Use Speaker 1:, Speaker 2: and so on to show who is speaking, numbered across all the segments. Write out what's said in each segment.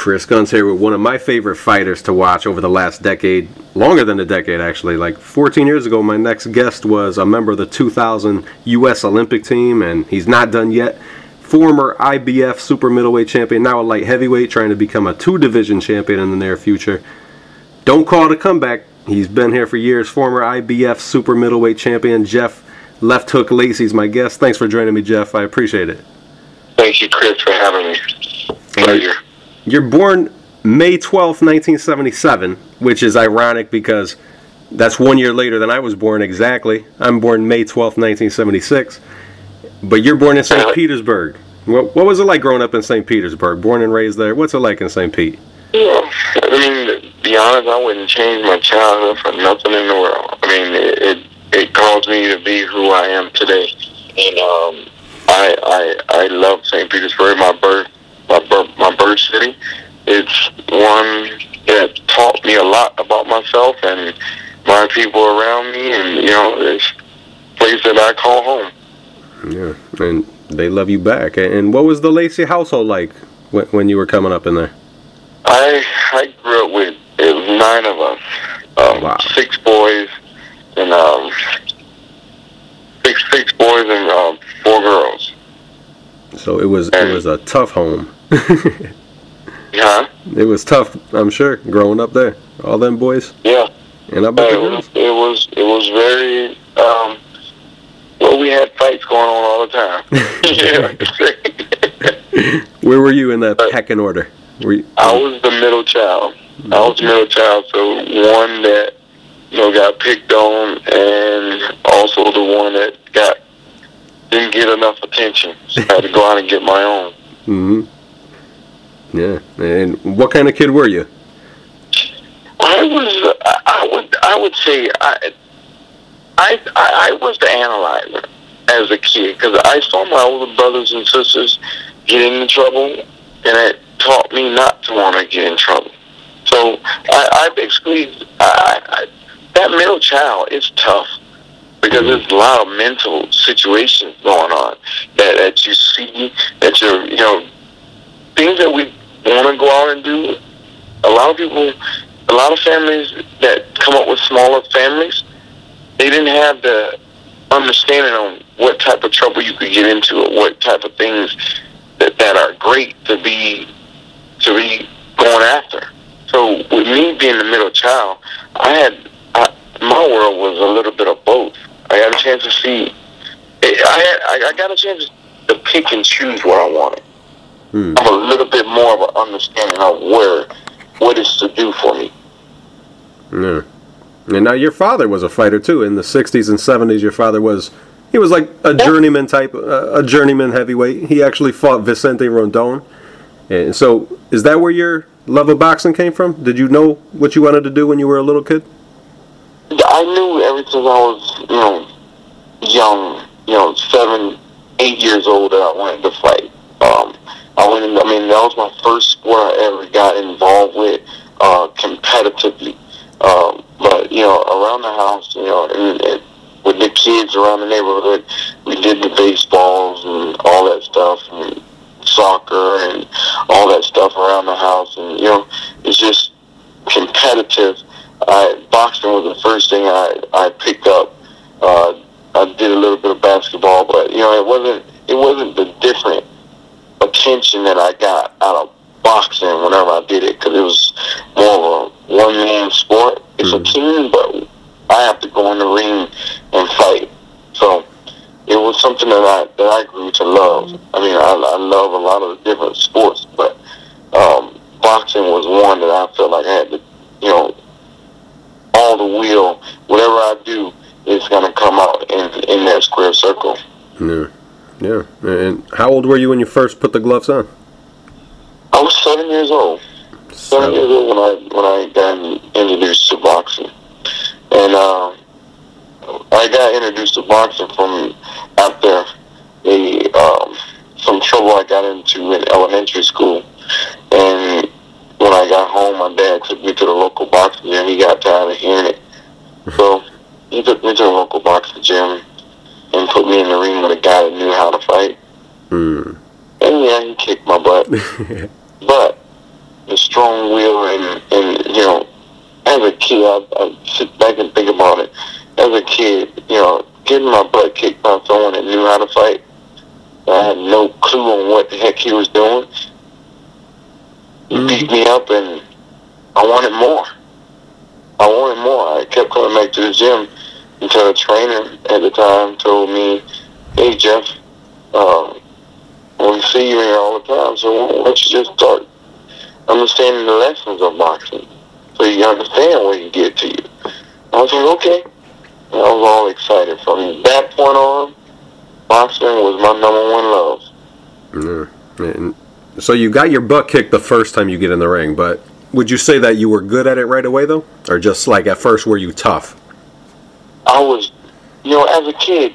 Speaker 1: Chris Gunzz here with one of my favorite fighters to watch over the last decade, longer than a decade actually. Like 14 years ago, my next guest was a member of the 2000 U.S. Olympic team, and he's not done yet. Former IBF super middleweight champion, now a light heavyweight, trying to become a 2-division champion in the near future. Don't call it a comeback. He's been here for years. Former IBF super middleweight champion Jeff Left Hook Lacy's my guest. Thanks for joining me, Jeff. I appreciate it.
Speaker 2: Thank you, Chris, for having me. Pleasure.
Speaker 1: You're born May 12th, 1977, which is ironic because that's 1 year later than I was born exactly. I'm born May 12th, 1976. But you're born in St. Petersburg. What was it like growing up in St. Petersburg? Born and raised there. What's it like in St. Pete?
Speaker 2: Yeah, I mean, to be honest, I wouldn't change my childhood for nothing in the world. I mean, it caused me to be who I am today. And I love St. Petersburg, my birth city. It's one that taught me a lot about myself and my people around me, and it's a place that I call home.
Speaker 1: Yeah, and they love you back. And what was the Lacy household like when you were coming up in there?
Speaker 2: I grew up with, it was 9 of us,
Speaker 1: wow.
Speaker 2: 6 boys and six boys and 4 girls.
Speaker 1: So it was a tough home.
Speaker 2: Yeah.
Speaker 1: It was tough, I'm sure, growing up there. All them boys.
Speaker 2: Yeah.
Speaker 1: And I bet the girls.
Speaker 2: It was very well, we had fights going on all the time. Yeah.
Speaker 1: Where were you in that pecking order?
Speaker 2: I was the middle child. So one that got picked on, and also the one that didn't get enough attention. So I had to go out and get my own.
Speaker 1: Mm-hmm. Yeah. And what kind of kid were you?
Speaker 2: I would say I was the analyzer as a kid, because I saw my older brothers and sisters get into trouble, and it taught me not to want to get in trouble. So I basically, that middle child is tough, because there's a lot of mental situations going on that you see, that you're, things that we want to go out and do. A lot of families that come up with smaller families, they didn't have the understanding on what type of trouble you could get into, or what type of things that are great to be going after. So with me being the middle child, my world was a little bit of both. I got a chance to see. I got a chance to pick and choose what I wanted. I have a little bit more of an understanding of what is to do for me.
Speaker 1: Yeah. And now your father was a fighter too. In the 60s and 70s, your father was like a journeyman type, a journeyman heavyweight. He actually fought Vicente Rondon. And so, is that where your love of boxing came from? Did you know what you wanted to do when you were a little kid?
Speaker 2: I knew ever since I was, young, 7, 8 years old, that I wanted to fight. That was my first sport I ever got involved with competitively. But around the house, and with the kids around the neighborhood, we did the baseballs and all that stuff, and soccer and all that stuff around the house, and it's just competitive. Boxing was the first thing I picked up. I did a little bit of basketball, but it wasn't the different attention that I got out of boxing whenever I did it, because it was more of a one-man sport. It's a team, but I have to go in the ring and fight. So it was something that I grew to love. I mean, I love a lot of the different sports, but boxing was one that I felt like I had to, all the wheel, whatever I do, it's going to come out in that square circle.
Speaker 1: Yeah. Yeah. And how old were you when you first put the gloves on?
Speaker 2: I was 7 years old. 7 years old when I got introduced to boxing. And I got introduced to boxing from after some trouble I got into in elementary school. And when I got home, my dad took me to the local boxing gym. He got tired of hearing it. So he took me to the local boxing gym and put me in the ring with a guy that knew how to fight. And yeah, he kicked my butt. But the strong will, and you know, as a kid, I sit back and think about it. As a kid, you know, getting my butt kicked by someone that knew how to fight, I had no clue on what the heck he was doing. He beat me up, and I wanted more. I wanted more. I kept coming back to the gym until a trainer at the time told me, "Hey, Jeff, we see you here all the time, so why don't you just start understanding the lessons of boxing so you understand what he did to you?" I was like, okay. And I was all excited. From that point on, boxing was my number one love.
Speaker 1: And so you got your butt kicked the first time you get in the ring, but would you say that you were good at it right away, though? Or just like at first, were you tough?
Speaker 2: I was, you know, as a kid,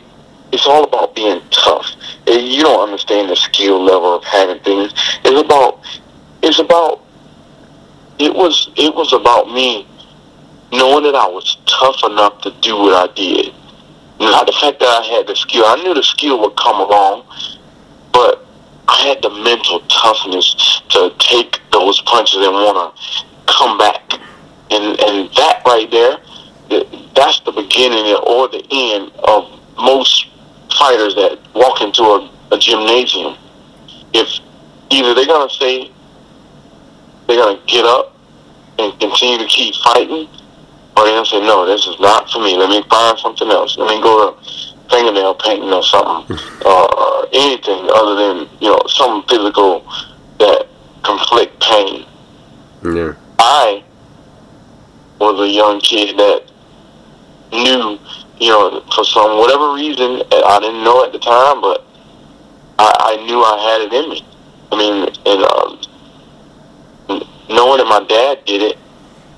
Speaker 2: it's all about being tough. You don't understand the skill level of having things. It was about me knowing that I was tough enough to do what I did. Not the fact that I had the skill. I knew the skill would come along, but I had the mental toughness to take those punches and want to come back. And that right there, that's the beginning or the end of most fighters that walk into a gymnasium. If either they're going to say they're going to get up and continue to keep fighting, or they're going to say, no, this is not for me. Let me find something else. Let me go to fingernail painting or something, or anything other than, you know, some physical that conflict pain.
Speaker 1: Yeah.
Speaker 2: I was a young kid that knew, you know, for some whatever reason, I didn't know at the time, but I knew I had it in me. I mean, and knowing that my dad did it,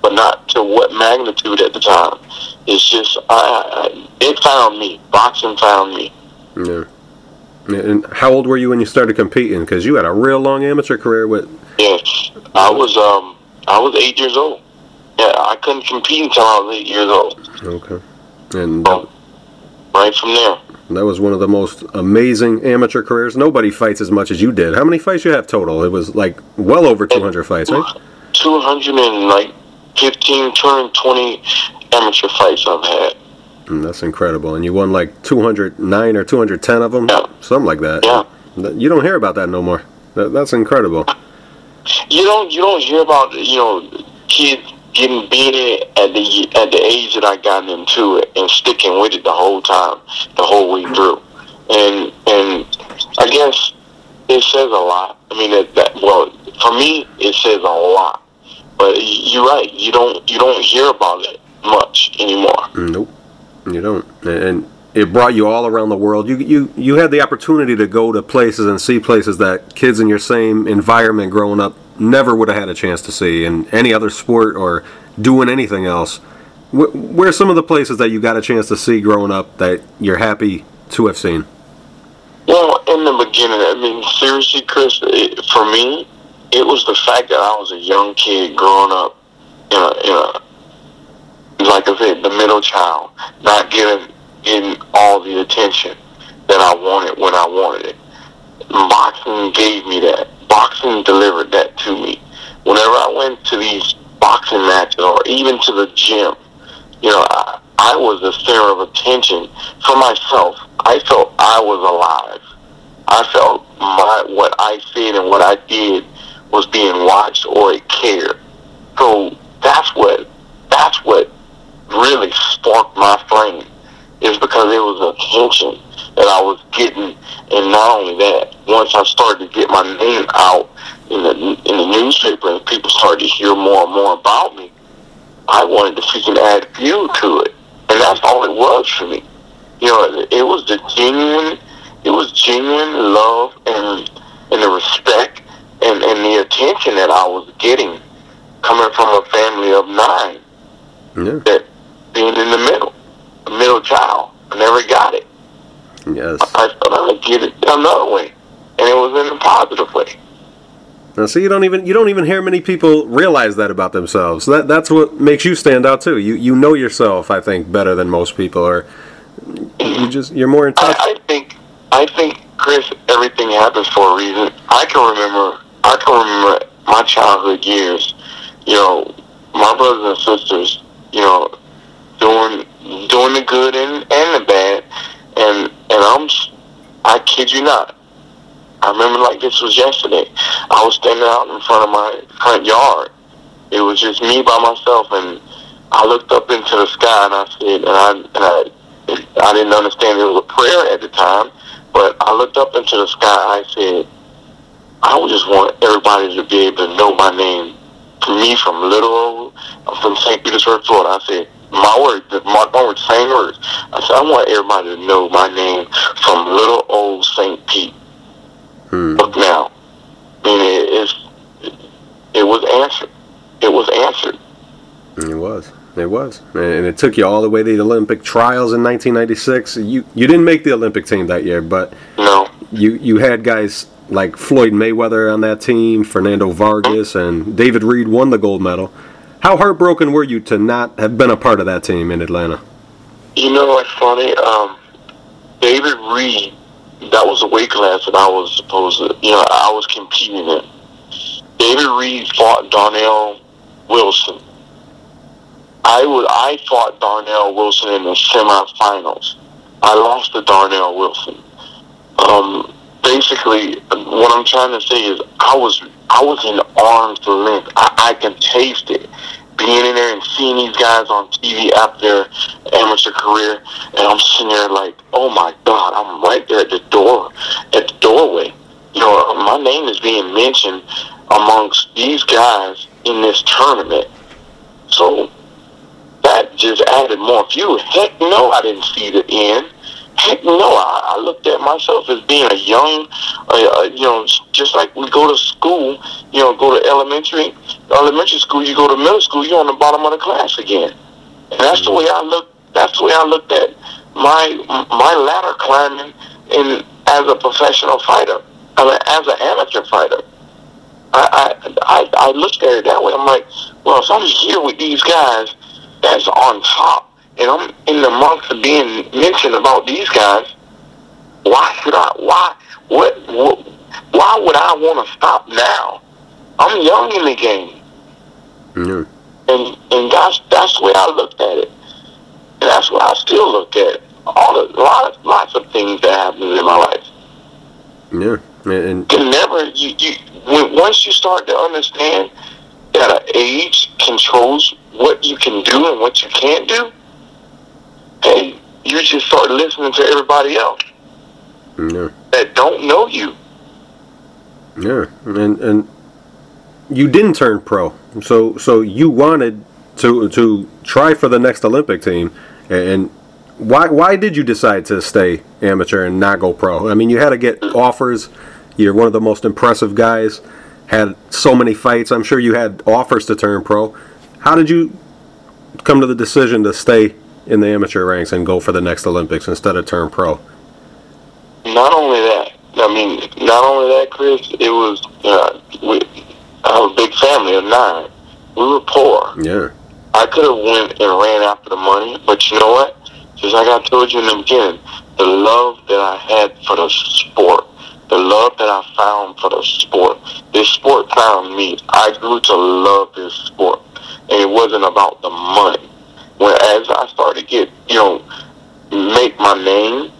Speaker 2: but not to what magnitude at the time. It's just, it found me. Boxing found me.
Speaker 1: Yeah. And how old were you when you started competing? Because you had a real long amateur career with...
Speaker 2: Yes. I was 8 years old. Yeah, I couldn't compete until I was 8 years old.
Speaker 1: Okay. And
Speaker 2: right from there.
Speaker 1: That was one of the most amazing amateur careers. Nobody fights as much as you did. How many fights you have total? It was like well over 200 fights, right?
Speaker 2: 220 amateur fights I've had.
Speaker 1: That's incredible. And you won like 209 or 210 of them?
Speaker 2: Yeah.
Speaker 1: Something like that.
Speaker 2: Yeah.
Speaker 1: You don't hear about that no more. That's incredible.
Speaker 2: You don't hear about, you know, kids getting beaten at the age that I got into it and sticking with it the whole time, the whole way through. And I guess it says a lot. I mean, well, for me, it says a lot. But you're right. You don't hear about it much anymore.
Speaker 1: Nope, you don't. And it brought you all around the world. You had the opportunity to go to places and see places that kids in your same environment growing up never would have had a chance to see in any other sport or doing anything else. Where's some of the places that you got a chance to see growing up that you're happy to have seen?
Speaker 2: Well, in the beginning, I mean, seriously, Chris, for me, it was the fact that I was a young kid growing up in a like I said, the middle child, not getting all the attention that I wanted when I wanted it. Boxing gave me that. Boxing delivered that to me. Whenever I went to these boxing matches or even to the gym, you know, I was the center of attention for myself. I felt I was alive. I felt what I said and what I did was being watched or it cared. So that's what really sparked my flame, is because it was attention that I was getting. And not only that, once I started to get my name out in the newspaper and people started to hear more and more about me, I wanted to freaking add fuel to it. And that's all it was for me. You know, it was genuine love and the respect and the attention that I was getting coming from a family of 9.
Speaker 1: Yeah.
Speaker 2: That being in the middle child, I never got it.
Speaker 1: Yes.
Speaker 2: I thought I would get it another way, and it was in a positive way.
Speaker 1: Now, see, you don't even hear many people realize that about themselves. That's what makes you stand out too. You know yourself, I think, better than most people, or you're more in touch.
Speaker 2: I think, Chris, everything happens for a reason. I can remember my childhood years, you know, my brothers and sisters, you know, doing the good and the bad, and I kid you not, I remember like this was yesterday. I was standing out in front of my front yard. It was just me by myself, and I looked up into the sky, and I said, I didn't understand it was a prayer at the time, but I looked up into the sky. I said, I would just want everybody to be able to know my name. For me, from from St. Petersburg, Florida, I said, my words, same words. I said, I want everybody to know my name from little old St. Pete. Look now. I mean, it was answered. It was answered.
Speaker 1: It was. It was. And it took you all the way to the Olympic trials in 1996. You didn't make the Olympic team that year, but
Speaker 2: no.
Speaker 1: You had guys like Floyd Mayweather on that team, Fernando Vargas, and David Reed won the gold medal. How heartbroken were you to not have been a part of that team in Atlanta?
Speaker 2: You know what's funny? David Reed, that was a weight class that I was supposed to, I was competing in. David Reed fought Darnell Wilson. I fought Darnell Wilson in the semifinals. I lost to Darnell Wilson. Basically, what I'm trying to say is I was in arm's length. I can taste it. Being in there and seeing these guys on TV after their amateur career, and I'm sitting there like, oh my God, I'm right there at the doorway. My name is being mentioned amongst these guys in this tournament. So that just added more fuel. Heck no, I didn't see the end. Heck no, I looked at myself as being a young, just like we go to school, go to elementary school, you go to middle school, you're on the bottom of the class again. And that's the way I looked. That's the way I looked at my ladder climbing as a professional fighter, as an amateur fighter. I looked at it that way. I'm like, well, if I'm here with these guys that's on top, and I'm in the months of being mentioned about these guys, why would I want to stop now? I'm young in the game.
Speaker 1: Mm-hmm.
Speaker 2: And that's the way I looked at it. And that's what I still look at. Lots of things that happen in my life.
Speaker 1: Yeah. And
Speaker 2: can never, once you start to understand that age controls what you can do and what you can't do, hey, you just start listening to everybody else that don't know you.
Speaker 1: Yeah, and you didn't turn pro, so you wanted to try for the next Olympic team, and why did you decide to stay amateur and not go pro? I mean, you had to get offers. You're one of the most impressive guys. Had so many fights. I'm sure you had offers to turn pro. How did you come to the decision to stay in the amateur ranks and go for the next Olympics instead of turn pro?
Speaker 2: Not only that, Chris, it was, I have a big family of 9. We were poor.
Speaker 1: Yeah.
Speaker 2: I could have went and ran after the money, but you know what? Just like I told you in the beginning, the love that I had for the sport, the love that I found for the sport, this sport found me. I grew to love this sport, and it wasn't about the money. Whereas I started to get, make my name,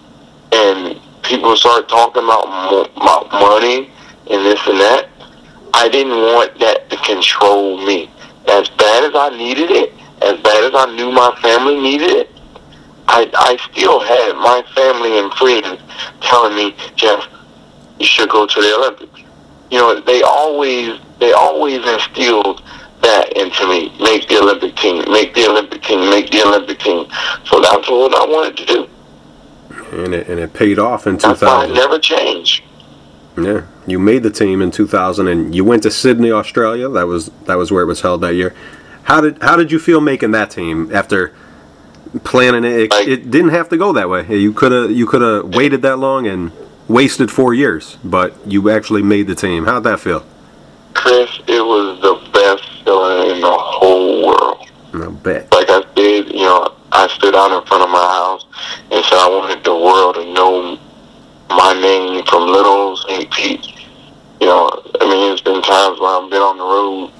Speaker 2: and people started talking about money and this and that, I didn't want that to control me. As bad as I needed it, as bad as I knew my family needed it, I still had my family and friends telling me, Jeff, you should go to the Olympics. They always instilled that into me. Make the Olympic team, make the Olympic team, make the Olympic team. So that's what I wanted to do.
Speaker 1: And it paid off in 2000.
Speaker 2: That's why I never changed.
Speaker 1: Yeah, you made the team in 2000, and you went to Sydney, Australia. That was where it was held that year. How did you feel making that team after planning it? It didn't have to go that way. You could have waited that long and wasted 4 years, but you actually made the team. How'd that feel?
Speaker 2: Chris, it was the best feeling in the whole world.
Speaker 1: I bet.
Speaker 2: Like I said, I stood out in front of my house and said I wanted the world to know my name from little St. Pete. You know, I mean, there's been times where I've been on the road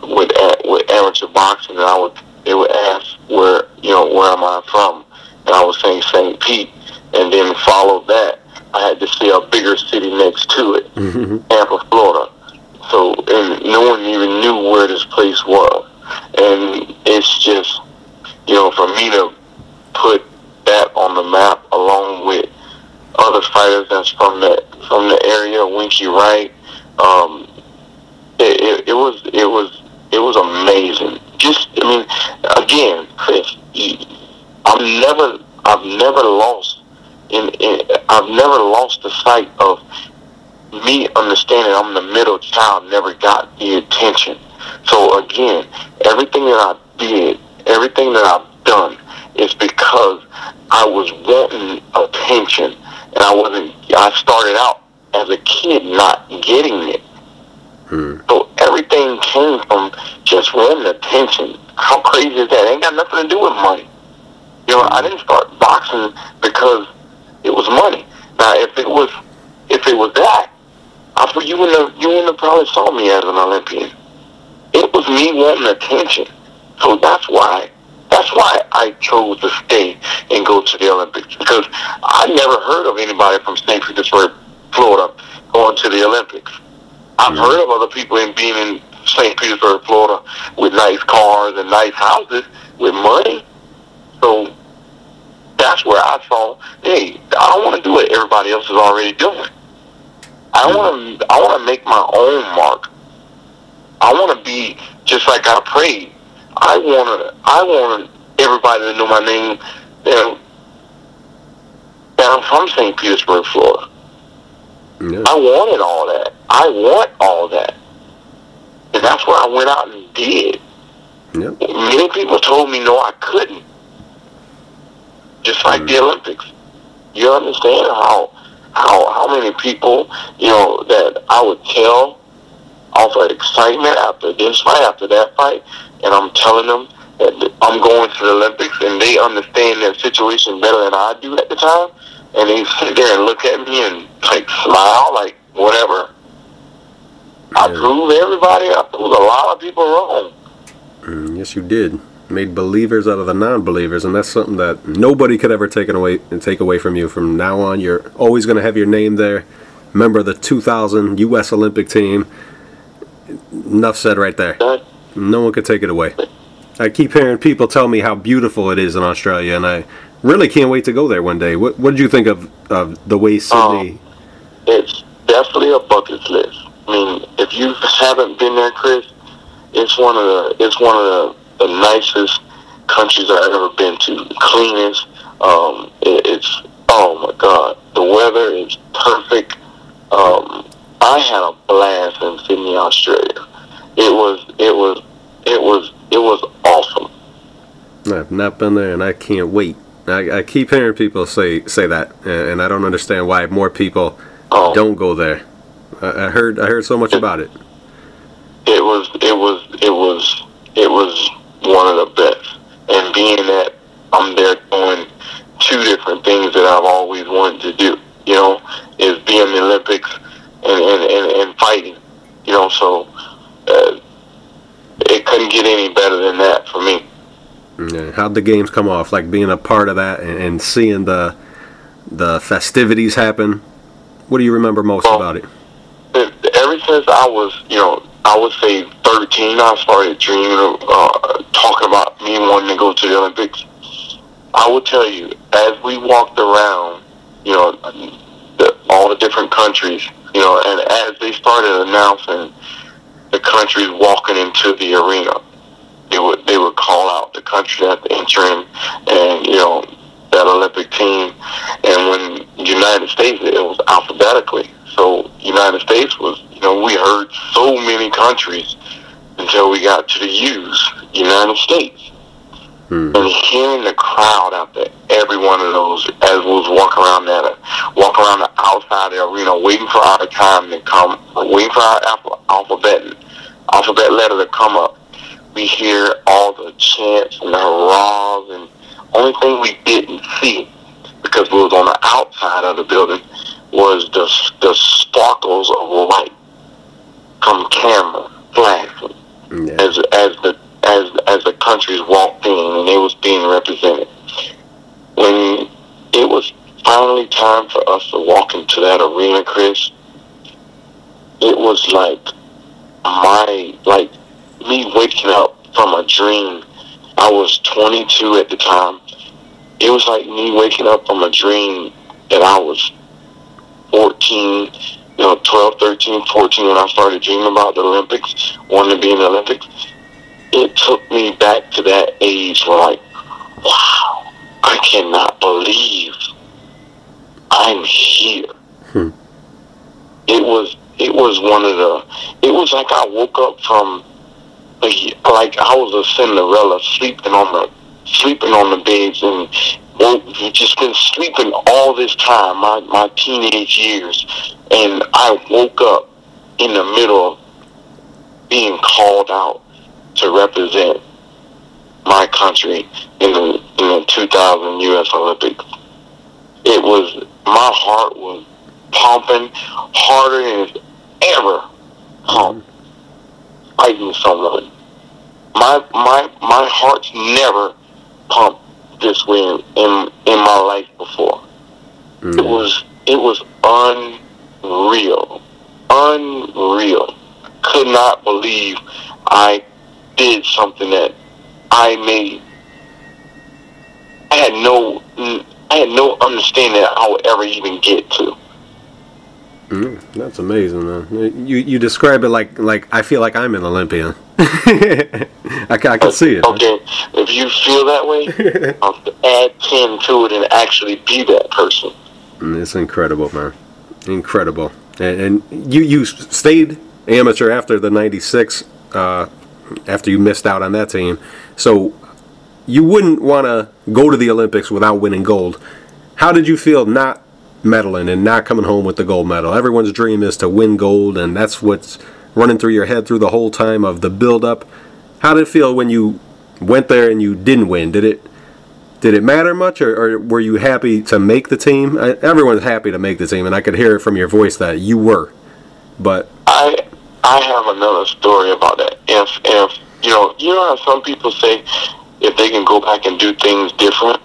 Speaker 2: with amateur boxing, and they would ask where am I from, and I was saying St. Pete, and then follow that, I had to say a bigger city next to it, Tampa, Florida. So, and no one even knew where this place was, and it's just, you know, for me to put that on the map along with other fighters that's from the area, Winky Wright. It was amazing. Just, I mean, again, Chris, I've never lost the sight of me understanding I'm the middle child, never got the attention. So again, everything that I did, everything that I've done is because I was wanting attention, and I started out as a kid not getting it. So everything came from just wanting attention. How crazy is that? It ain't got nothing to do with money. You know, I didn't start boxing because it was money. Now, if it was that, you wouldn't have probably saw me as an Olympian. It was me wanting attention. So that's why I chose to stay and go to the Olympics, because I never heard of anybody from St. Petersburg, Florida, going to the Olympics. I've heard of other people being in St. Petersburg, Florida, with nice cars and nice houses with money. So that's where I saw, hey, I don't want to do what everybody else is already doing. I want to make my own mark. I want to be just like I prayed. I want everybody to know my name, that I'm from St. Petersburg, Florida. Yeah. I wanted all that. I want all that. And that's what I went out and did. Yep. Many people told me no, I couldn't. Just like the Olympics. You understand how many people, you know, that I would tell off of excitement after this fight, after that fight, and I'm telling them that I'm going to the Olympics, and they understand their situation better than I do at the time, and they sit there and look at me and like smile, like whatever. I proved everybody up. There was a lot of people wrong.
Speaker 1: Yes, you did. Made believers out of the non-believers, and that's something that nobody could ever take away from you. From now on, you're always going to have your name there. Member of the 2000 U.S. Olympic team. Enough said right there. No one could take it away. I keep hearing people tell me how beautiful it is in Australia, and I really can't wait to go there one day. What did you think of the way Sydney?
Speaker 2: It's definitely a bucket list. I mean, if you haven't been there, Chris, it's one of the nicest countries I've ever been to. The cleanest. It's, oh my God, the weather is perfect. I had a blast in Sydney, Australia. It was awesome.
Speaker 1: I've not been there, and I can't wait. I keep hearing people say that, and I don't understand why more people don't go there. I heard so much about it.
Speaker 2: It was one of the best. And being that I'm there doing two different things that I've always wanted to do, you know, is be in the Olympics and fighting, you know, so it couldn't get any better than that for me.
Speaker 1: Yeah. How'd the games come off? Like being a part of that and seeing the festivities happen. What do you remember most about it?
Speaker 2: Ever since I was, you know, I would say 13, I started dreaming of talking about me wanting to go to the Olympics. I will tell you, as we walked around, you know, all the different countries, you know, and as they started announcing the countries walking into the arena, they would call out the country that's entering, and, you know, that Olympic team. And when United States, it was alphabetically. So United States was, you know, we heard so many countries until we got to the U's, United States. And hearing the crowd after every one of those, as we was walking around the outside of the arena, waiting for our time to come, waiting for our alphabet letter to come up. We hear all the chants and the hurrahs, and only thing we didn't see, because we was on the outside of the building, was the sparkles of light from camera flashing as the countries walked in and they was being represented. When it was finally time for us to walk into that arena, Chris, it was like me waking up from a dream. I was 22 at the time. It was like me waking up from a dream that I was 14, 12, 13, 14 when I started dreaming about the Olympics, wanting to be in the Olympics. It took me back to that age where, like, wow, I cannot believe I'm here. It was like I woke up from, like I was a Cinderella sleeping on the beds and just been sleeping all this time, my teenage years, and I woke up in the middle of being called out to represent my country in the 2000 U.S. Olympics. My heart was pumping harder than it's ever pumped fighting someone. My heart's never pumped this way in my life before. It was unreal. Could not believe I did something that I had no understanding that I would ever even get to.
Speaker 1: That's amazing, man. You describe it like I feel like I'm an Olympian. I can see it.
Speaker 2: Okay, if you feel that way, I'll add 10 to it and actually be that person.
Speaker 1: It's incredible, man. Incredible. And you stayed amateur after the 96, after you missed out on that team. So you wouldn't want to go to the Olympics without winning gold. How did you feel not medaling and not coming home with the gold medal? Everyone's dream is to win gold, and that's what's running through your head through the whole time of the build-up. How did it feel when you went there and you didn't win? Did it matter much, or were you happy to make the team? Everyone's happy to make the team, and I could hear it from your voice that you were. But
Speaker 2: I have another story about that. If you know how some people say if they can go back and do things different,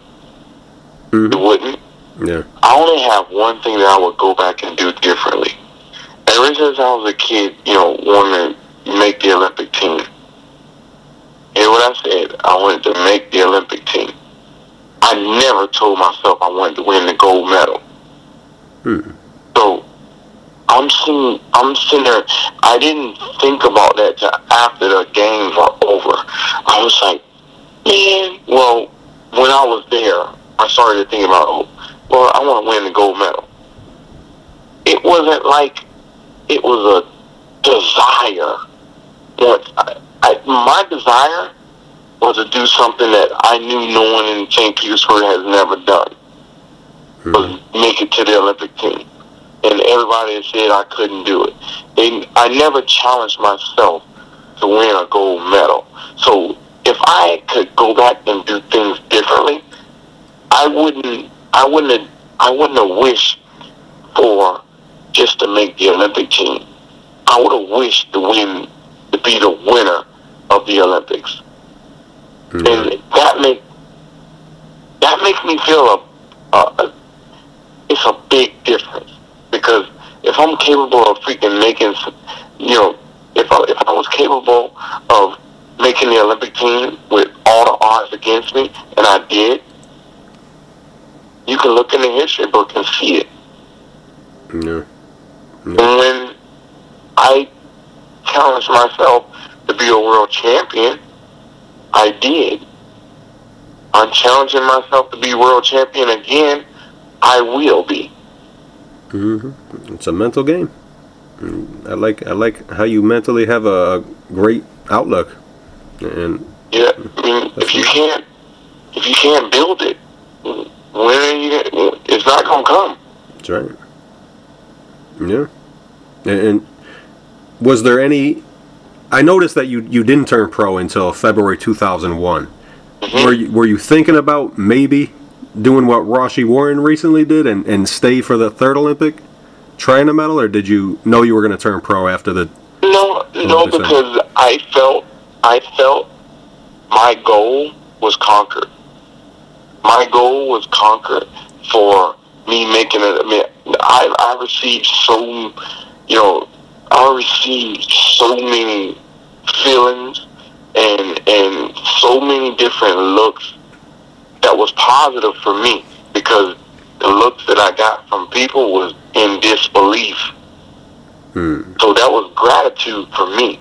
Speaker 2: they wouldn't.
Speaker 1: Yeah.
Speaker 2: I only have one thing that I would go back and do differently. Ever since I was a kid, wanting to make the Olympic team. And what I said, I wanted to make the Olympic team. I never told myself I wanted to win the gold medal. So I'm sitting there. I didn't think about that till after the games were over. I was like, man. Well, when I was there, I started to think about, I want to win the gold medal. It wasn't like it was a desire. My desire was to do something that I knew no one in St. Petersburg has never done. Was make it to the Olympic team. And everybody had said I couldn't do it. I never challenged myself to win a gold medal. So if I could go back and do things differently, I wouldn't have wished for just to make the Olympic team. I would have wished to be the winner of the Olympics. And that makes me feel it's a big difference, because if I'm capable of freaking making, if I was capable of making the Olympic team with all the odds against me, and I did, you can look in the history book and see it.
Speaker 1: Yeah.
Speaker 2: And when I challenged myself to be a world champion, I did. I'm challenging myself to be world champion again. I will be.
Speaker 1: It's a mental game. I like how you mentally have a great outlook. And
Speaker 2: yeah, I mean, if you can't build it, it's not gonna come.
Speaker 1: That's right. Yeah. And was there any? I noticed that you didn't turn pro until February 2001. Were you thinking about maybe doing what Roshy Warren recently did and stay for the third Olympic, trying to medal, or did you know you were going to turn pro after the?
Speaker 2: No,
Speaker 1: What would you say?
Speaker 2: because I felt my goal was conquered. My goal was conquered for me making it. I mean, I received so, I received so many feelings and so many different looks that was positive for me, because the looks that I got from people was in disbelief. So that was gratitude for me.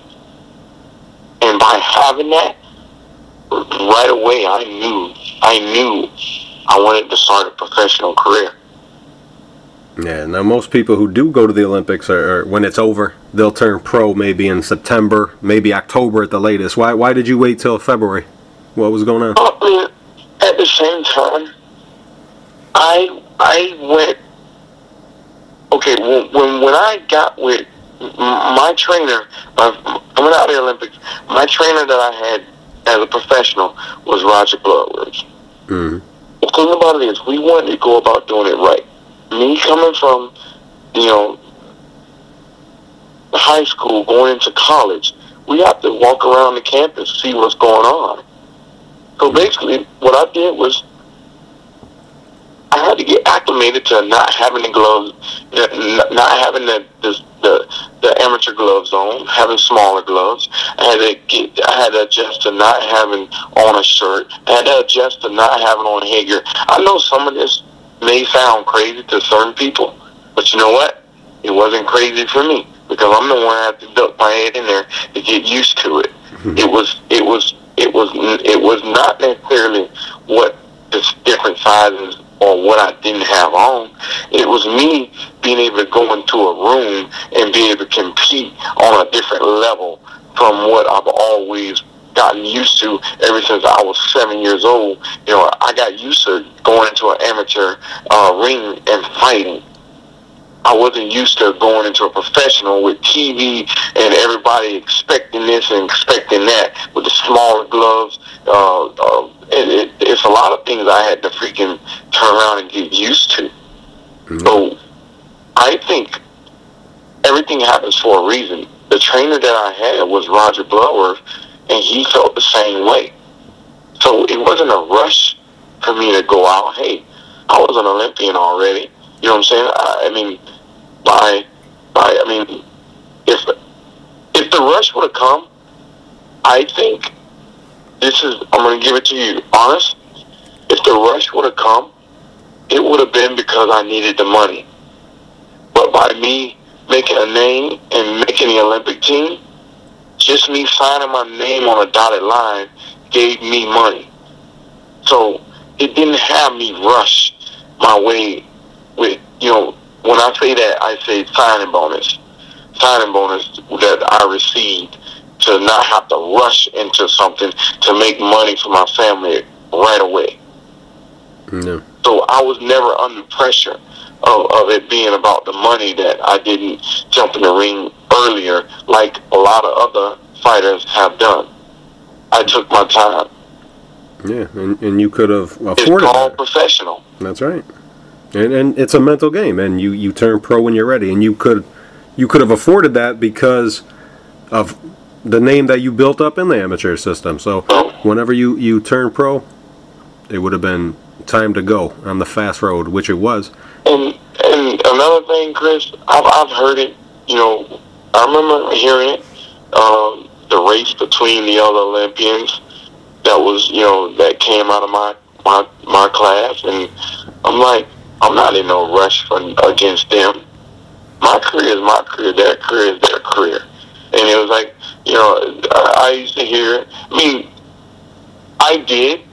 Speaker 2: And by having that, right away I knew I wanted to start a professional career.
Speaker 1: Yeah, now most people who do go to the Olympics are when it's over, they'll turn pro maybe in September, maybe October at the latest. Why did you wait till February? What was going on?
Speaker 2: I mean, at the same time, I went, okay, when I got with my trainer, coming out of the Olympics, my trainer that I had as a professional was Roger Bloodworth. The thing about it is, we wanted to go about doing it right. Me coming from, high school, going into college, we have to walk around the campus, see what's going on. So basically, what I did was, I had to get acclimated to not having the gloves, not having the amateur gloves on, having smaller gloves. I had to adjust to not having on a shirt. I had to adjust to not having on headgear. I know some of this may sound crazy to certain people, but you know what? It wasn't crazy for me, because I'm the one that had to duck my head in there to get used to it. It was not necessarily what the different sizes or what I didn't have on. It was me being able to go into a room and be able to compete on a different level from what I've always gotten used to ever since I was 7 years old. I got used to going into an amateur ring and fighting. I wasn't used to going into a professional with TV and everybody expecting this and expecting that with the smaller gloves. It's a lot of things I had to freaking turn around and get used to. So I think everything happens for a reason. The trainer that I had was Roger Bloodworth, and he felt the same way. So it wasn't a rush for me to go out. Hey, I was an Olympian already. You know what I'm saying? If the rush would have come, I think I'm going to give it to you honest. If the rush would have come, it would have been because I needed the money. But by me making a name and making the Olympic team, just me signing my name on a dotted line gave me money. So it didn't have me rush my way with, when I say that, I say signing bonus that I received to not have to rush into something to make money for my family right away.
Speaker 1: No.
Speaker 2: So I was never under pressure of it being about the money that I didn't jump in the ring earlier like a lot of other fighters have done. I took my time.
Speaker 1: Yeah, and you could have afforded
Speaker 2: It's called
Speaker 1: that.
Speaker 2: professional.
Speaker 1: That's right. And it's a mental game, and you turn pro when you're ready, and you could have afforded that because of the name that you built up in the amateur system. So whenever you turn pro, it would have been time to go on the fast road, which it was.
Speaker 2: And another thing, Chris, I've heard it. I remember hearing it. The race between the other Olympians that was, that came out of my class, and I'm like, I'm not in no rush against them. My career is my career. Their career is their career. And it was like, I used to hear it. I mean, I did,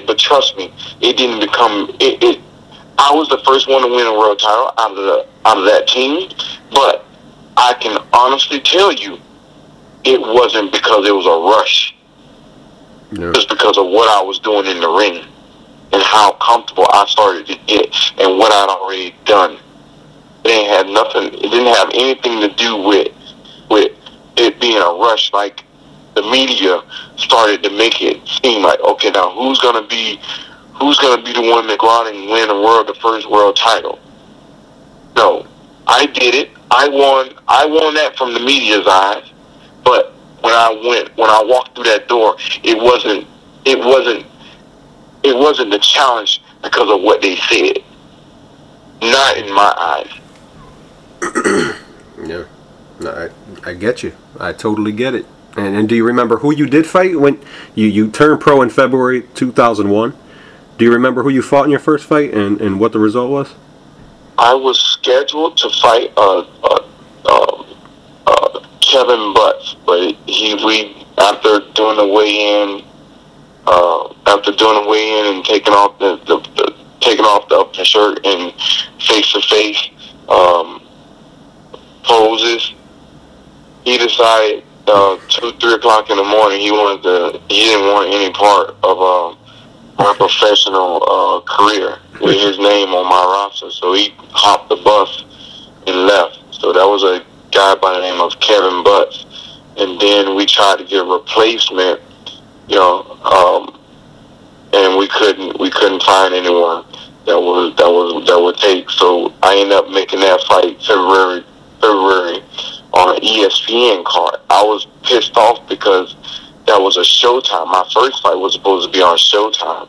Speaker 2: but trust me, it didn't become it. I was the first one to win a world title out of that team, but I can honestly tell you, it wasn't because it was a rush.
Speaker 1: No.
Speaker 2: Just because of what I was doing in the ring and how comfortable I started to get and what I'd already done. It didn't have anything to do with it being a rush, like the media started to make it seem like, okay, now who's gonna be the one to go out and win the first world title? No, I did it. I won that from the media's eyes, But when I walked through that door, it wasn't the challenge because of what they said. Not in my eyes.
Speaker 1: Yeah, no, I get you. I totally get it. And do you remember who you did fight when you turned pro in February 2001? Do you remember who you fought in your first fight and what the result was?
Speaker 2: I was scheduled to fight Kevin Butts, but after doing the weigh-in and taking off the upper shirt and face-to-face poses, he decided 2-3 o'clock in the morning he didn't want any part of my professional career with his name on my roster, so he hopped the bus and left. So that was a guy by the name of Kevin Butts, and then we tried to get a replacement, and we couldn't find anyone that would take. So I ended up making that fight February on an ESPN card. I was pissed off because that was a Showtime. My first fight was supposed to be on Showtime,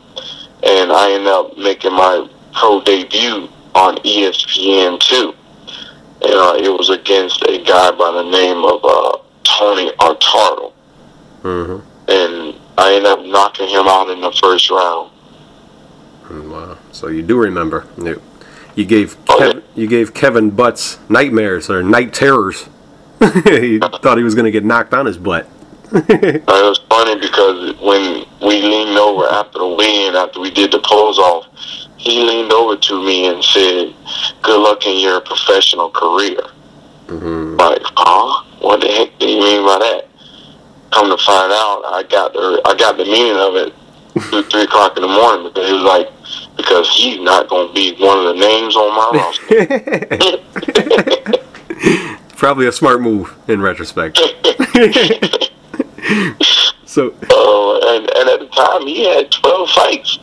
Speaker 2: and I ended up making my pro debut on ESPN too. And it was against a guy by the name of Tony Artaro.
Speaker 1: Mm-hmm.
Speaker 2: And I ended up knocking him out in the first round.
Speaker 1: Wow. So you do remember. You gave Kevin Butts nightmares or night terrors. He thought he was going to get knocked on his butt.
Speaker 2: It was funny because when we leaned over after the weigh-in, after we did the pose off, he leaned over to me and said, "Good luck in your professional career."
Speaker 1: Mm-hmm.
Speaker 2: Like, huh? What the heck do you mean by that? Come to find out, I got the meaning of it 2-3 o'clock in the morning, because he was like, because he's not going to be one of the names on my roster.
Speaker 1: Probably a smart move in retrospect. So.
Speaker 2: And at the time, he had 12 fights.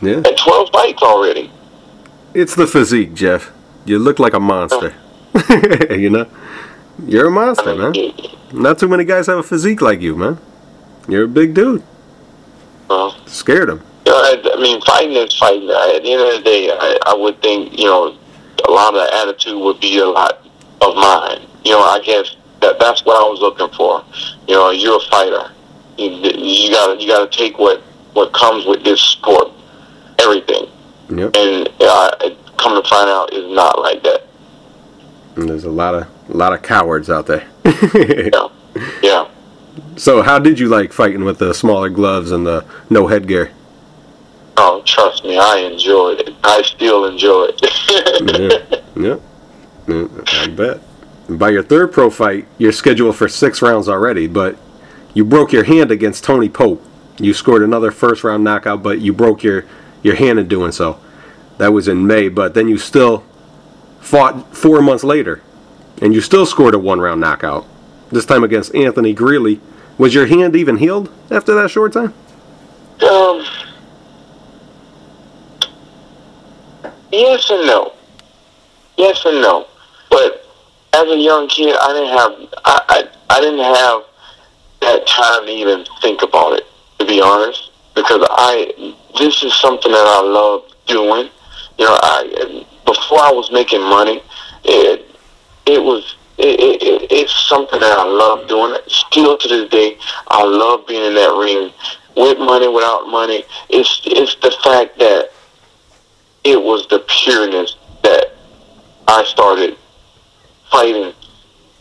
Speaker 1: Yeah.
Speaker 2: Had 12 fights already.
Speaker 1: It's the physique, Jeff. You look like a monster. You know? You're a monster, man. Not too many guys have a physique like you, man. You're a big dude. Scared him.
Speaker 2: I mean, fighting is fighting. At the end of the day, I would think, a lot of the attitude would be a lot of mine. I guess that's what I was looking for. You're a fighter. You gotta take what comes with this sport, everything.
Speaker 1: Yep.
Speaker 2: And come to find out, it's not like that.
Speaker 1: And there's a lot of cowards out there.
Speaker 2: Yeah.
Speaker 1: So how did you like fighting with the smaller gloves and the no headgear?
Speaker 2: Oh, trust me, I enjoyed it. I still enjoy it.
Speaker 1: Yeah, I bet. And by your third pro fight, you're scheduled for 6 rounds already, but you broke your hand against Tony Pope. You scored another first round knockout, but you broke your hand in doing so. That was in May, but then you still fought 4 months later, and you still scored a 1-round knockout, this time against Anthony Greeley. Was your hand even healed after that short time?
Speaker 2: Yes and no. Yes and no. But as a young kid, I didn't have that time to even think about it, to be honest, because this is something that I love doing. Before I was making money, it's something that I love doing. Still to this day, I love being in that ring, with money, without money. It's the fact that it was the pureness that I started fighting,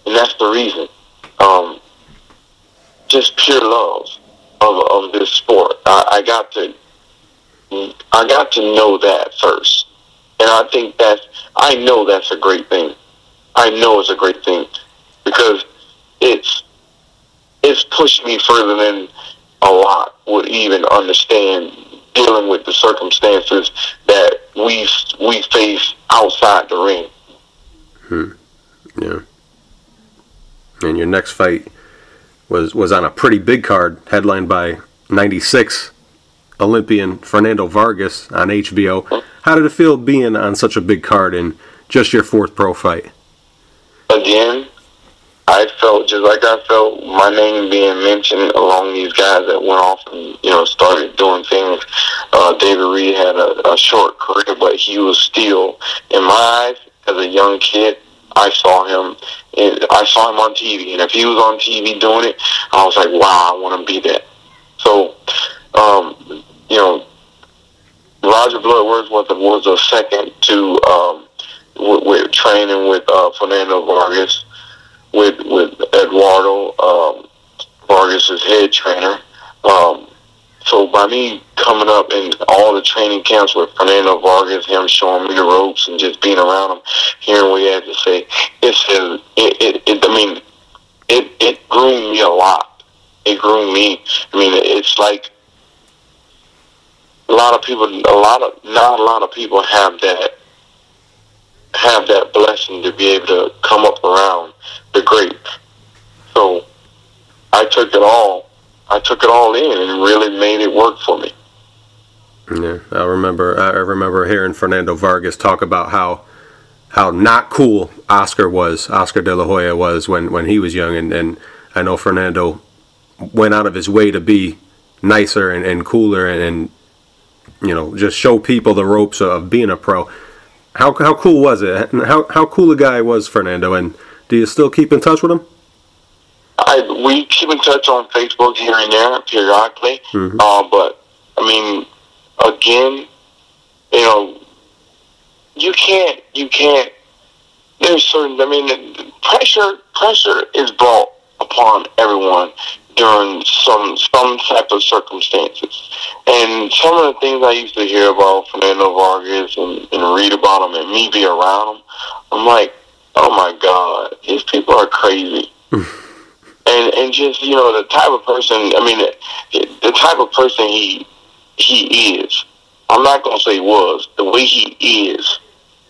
Speaker 2: and that's the reason. Just pure love of this sport. I got to know that first, and I know that's a great thing. I know it's a great thing because it's pushed me further than a lot would even understand, dealing with the circumstances that we face outside the ring.
Speaker 1: Yeah. And your next fight was on a pretty big card, headlined by '96 Olympian Fernando Vargas on HBO. How did it feel being on such a big card in just your 4th pro fight?
Speaker 2: Again, I felt just like I felt my name being mentioned along these guys that went off and, you know, started doing things. David Reed had a short career, but he was still, in my eyes, as a young kid, I saw him on TV. And if he was on TV doing it, I was like, wow, I want to be that. So, you know, Roger Bloodworth was a second to with training with Fernando Vargas, with Eduardo Vargas' head trainer. So by me coming up in all the training camps with Fernando Vargas, him showing me the ropes and just being around him, hearing what he had to say, it groomed me a lot. It groomed me. I mean, it's like not a lot of people have that blessing to be able to come up around the great. So I took it all in and really made it work for me.
Speaker 1: Yeah, I remember hearing Fernando Vargas talk about how not cool Oscar De La Hoya was when he was young, and I know Fernando went out of his way to be nicer and cooler and you know, just show people the ropes of being a pro. How cool was it? And how cool a guy was Fernando? And do you still keep in touch with him?
Speaker 2: We keep in touch on Facebook here and there periodically. Mm-hmm. But I mean, again, you know, you can't. There's certain. I mean, pressure is brought upon everyone during some type of circumstances. And some of the things I used to hear about Fernando Vargas and read about him and me be around him, I'm like, oh my God, these people are crazy. and just, you know, the type of person, I mean, the type of person he is. I'm not going to say was, the way he is.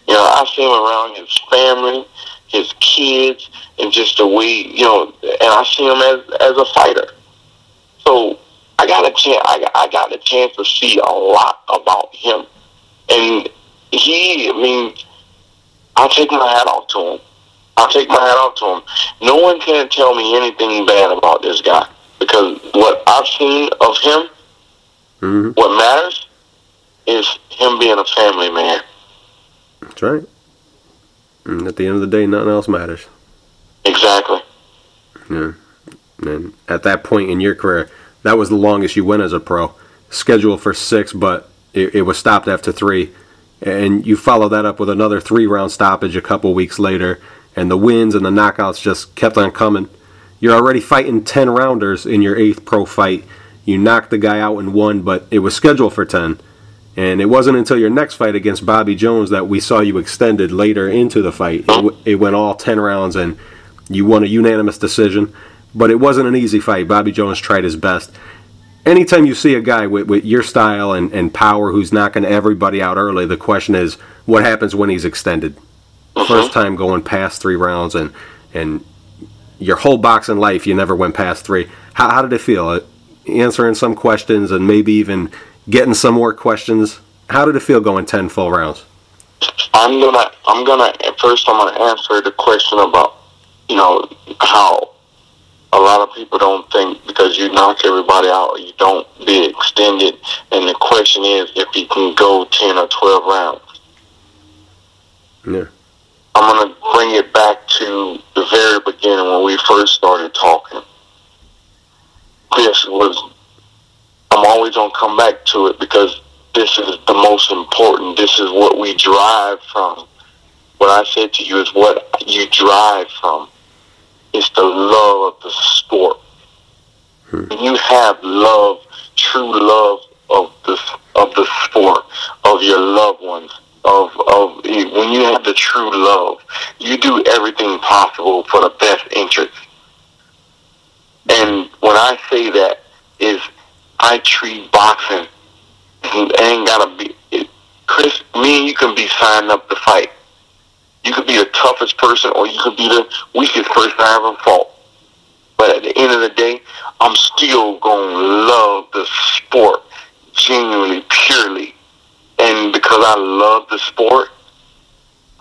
Speaker 2: You know, I see him around his family, his kids, and just the way, you know, and I see him as a fighter. So I got a chance to see a lot about him. And I take my hat off to him. No one can tell me anything bad about this guy, because what I've seen of him, mm-hmm. what matters is him being a family man.
Speaker 1: That's right. And at the end of the day, nothing else matters.
Speaker 2: Exactly.
Speaker 1: Yeah. And at that point in your career, that was the longest you went as a pro. Scheduled for 6, but it was stopped after 3. And you follow that up with another 3-round stoppage a couple weeks later. And the wins and the knockouts just kept on coming. You're already fighting 10-rounders in your 8th pro fight. You knocked the guy out in 1, but it was scheduled for 10. And it wasn't until your next fight against Bobby Jones that we saw you extended later into the fight. It went all 10 rounds, and you won a unanimous decision. But it wasn't an easy fight. Bobby Jones tried his best. Anytime you see a guy with your style and power who's knocking everybody out early, the question is, what happens when he's extended? Uh-huh. First time going past 3 rounds, and your whole boxing life, you never went past 3. How did it feel? Answering some questions and maybe even getting some more questions. How did it feel going 10 full rounds?
Speaker 2: I'm gonna answer the question about, you know, how a lot of people don't think because you knock everybody out, you don't be extended. And the question is if you can go 10 or 12 rounds.
Speaker 1: Yeah.
Speaker 2: I'm gonna bring it back to the very beginning when we first started talking. I'm always going to come back to it because this is the most important. This is what we drive from. What I said to you is what you drive from. It's the love of the sport. When you have love, true love of the sport, of your loved ones, when you have the true love, you do everything possible for the best interest. And when I say that is, I treat boxing, it ain't gotta be, Chris, me and you can be signed up to fight. You could be the toughest person or you could be the weakest person I ever fought. But at the end of the day, I'm still going to love the sport genuinely, purely. And because I love the sport,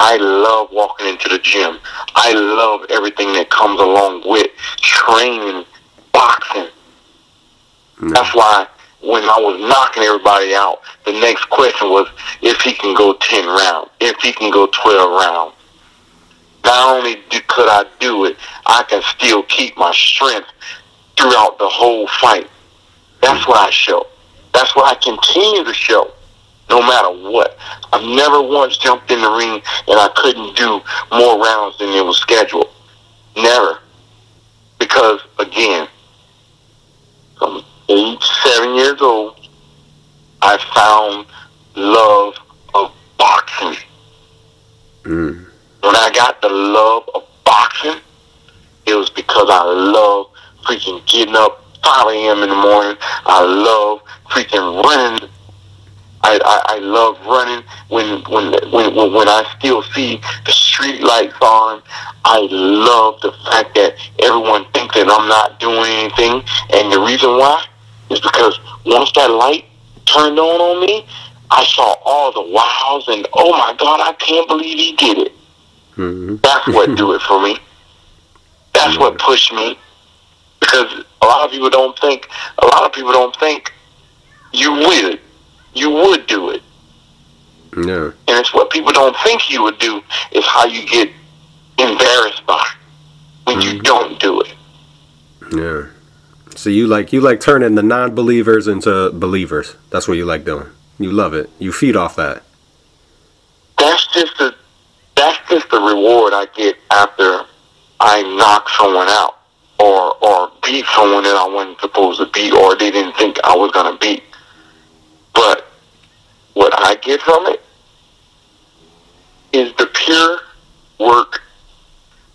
Speaker 2: I love walking into the gym. I love everything that comes along with training boxing. That's why when I was knocking everybody out, the next question was if he can go 10 rounds, if he can go 12 rounds. Not only could I do it, I can still keep my strength throughout the whole fight. That's what I show. That's what I continue to show, no matter what. I've never once jumped in the ring and I couldn't do more rounds than it was scheduled. Never. Because, again, from 7 years old, I found love of boxing. When I got the love of boxing, it was because I love freaking getting up 5 a.m. in the morning. I love freaking running. I love running when I still see the street lights on. I love the fact that everyone thinks that I'm not doing anything, and the reason why is because once that light turned on me, I saw all the wows and oh my God, I can't believe he did it. That's what do it for me. That's what pushed me, because a lot of people don't think you would do it.
Speaker 1: No.
Speaker 2: And it's what people don't think you would do is how you get embarrassed by when you don't do it.
Speaker 1: Yeah. So you like turning the non-believers into believers. That's what you like doing. You love it. You feed off that.
Speaker 2: That's just the reward I get after I knock someone out or beat someone that I wasn't supposed to beat or they didn't think I was gonna beat. But what I get from it is the pure work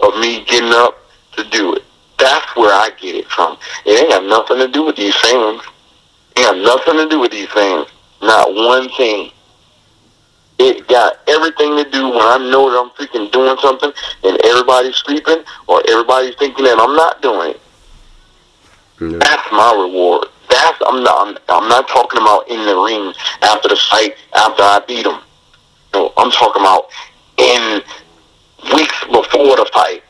Speaker 2: of me getting up to do it. That's where I get it from. It ain't got nothing to do with these things. It ain't got nothing to do with these things. Not one thing. It got everything to do when I know that I'm freaking doing something and everybody's sleeping or everybody's thinking that I'm not doing it. That's my reward. I'm not talking about in the ring after the fight, after I beat them. No, I'm talking about in weeks before the fight,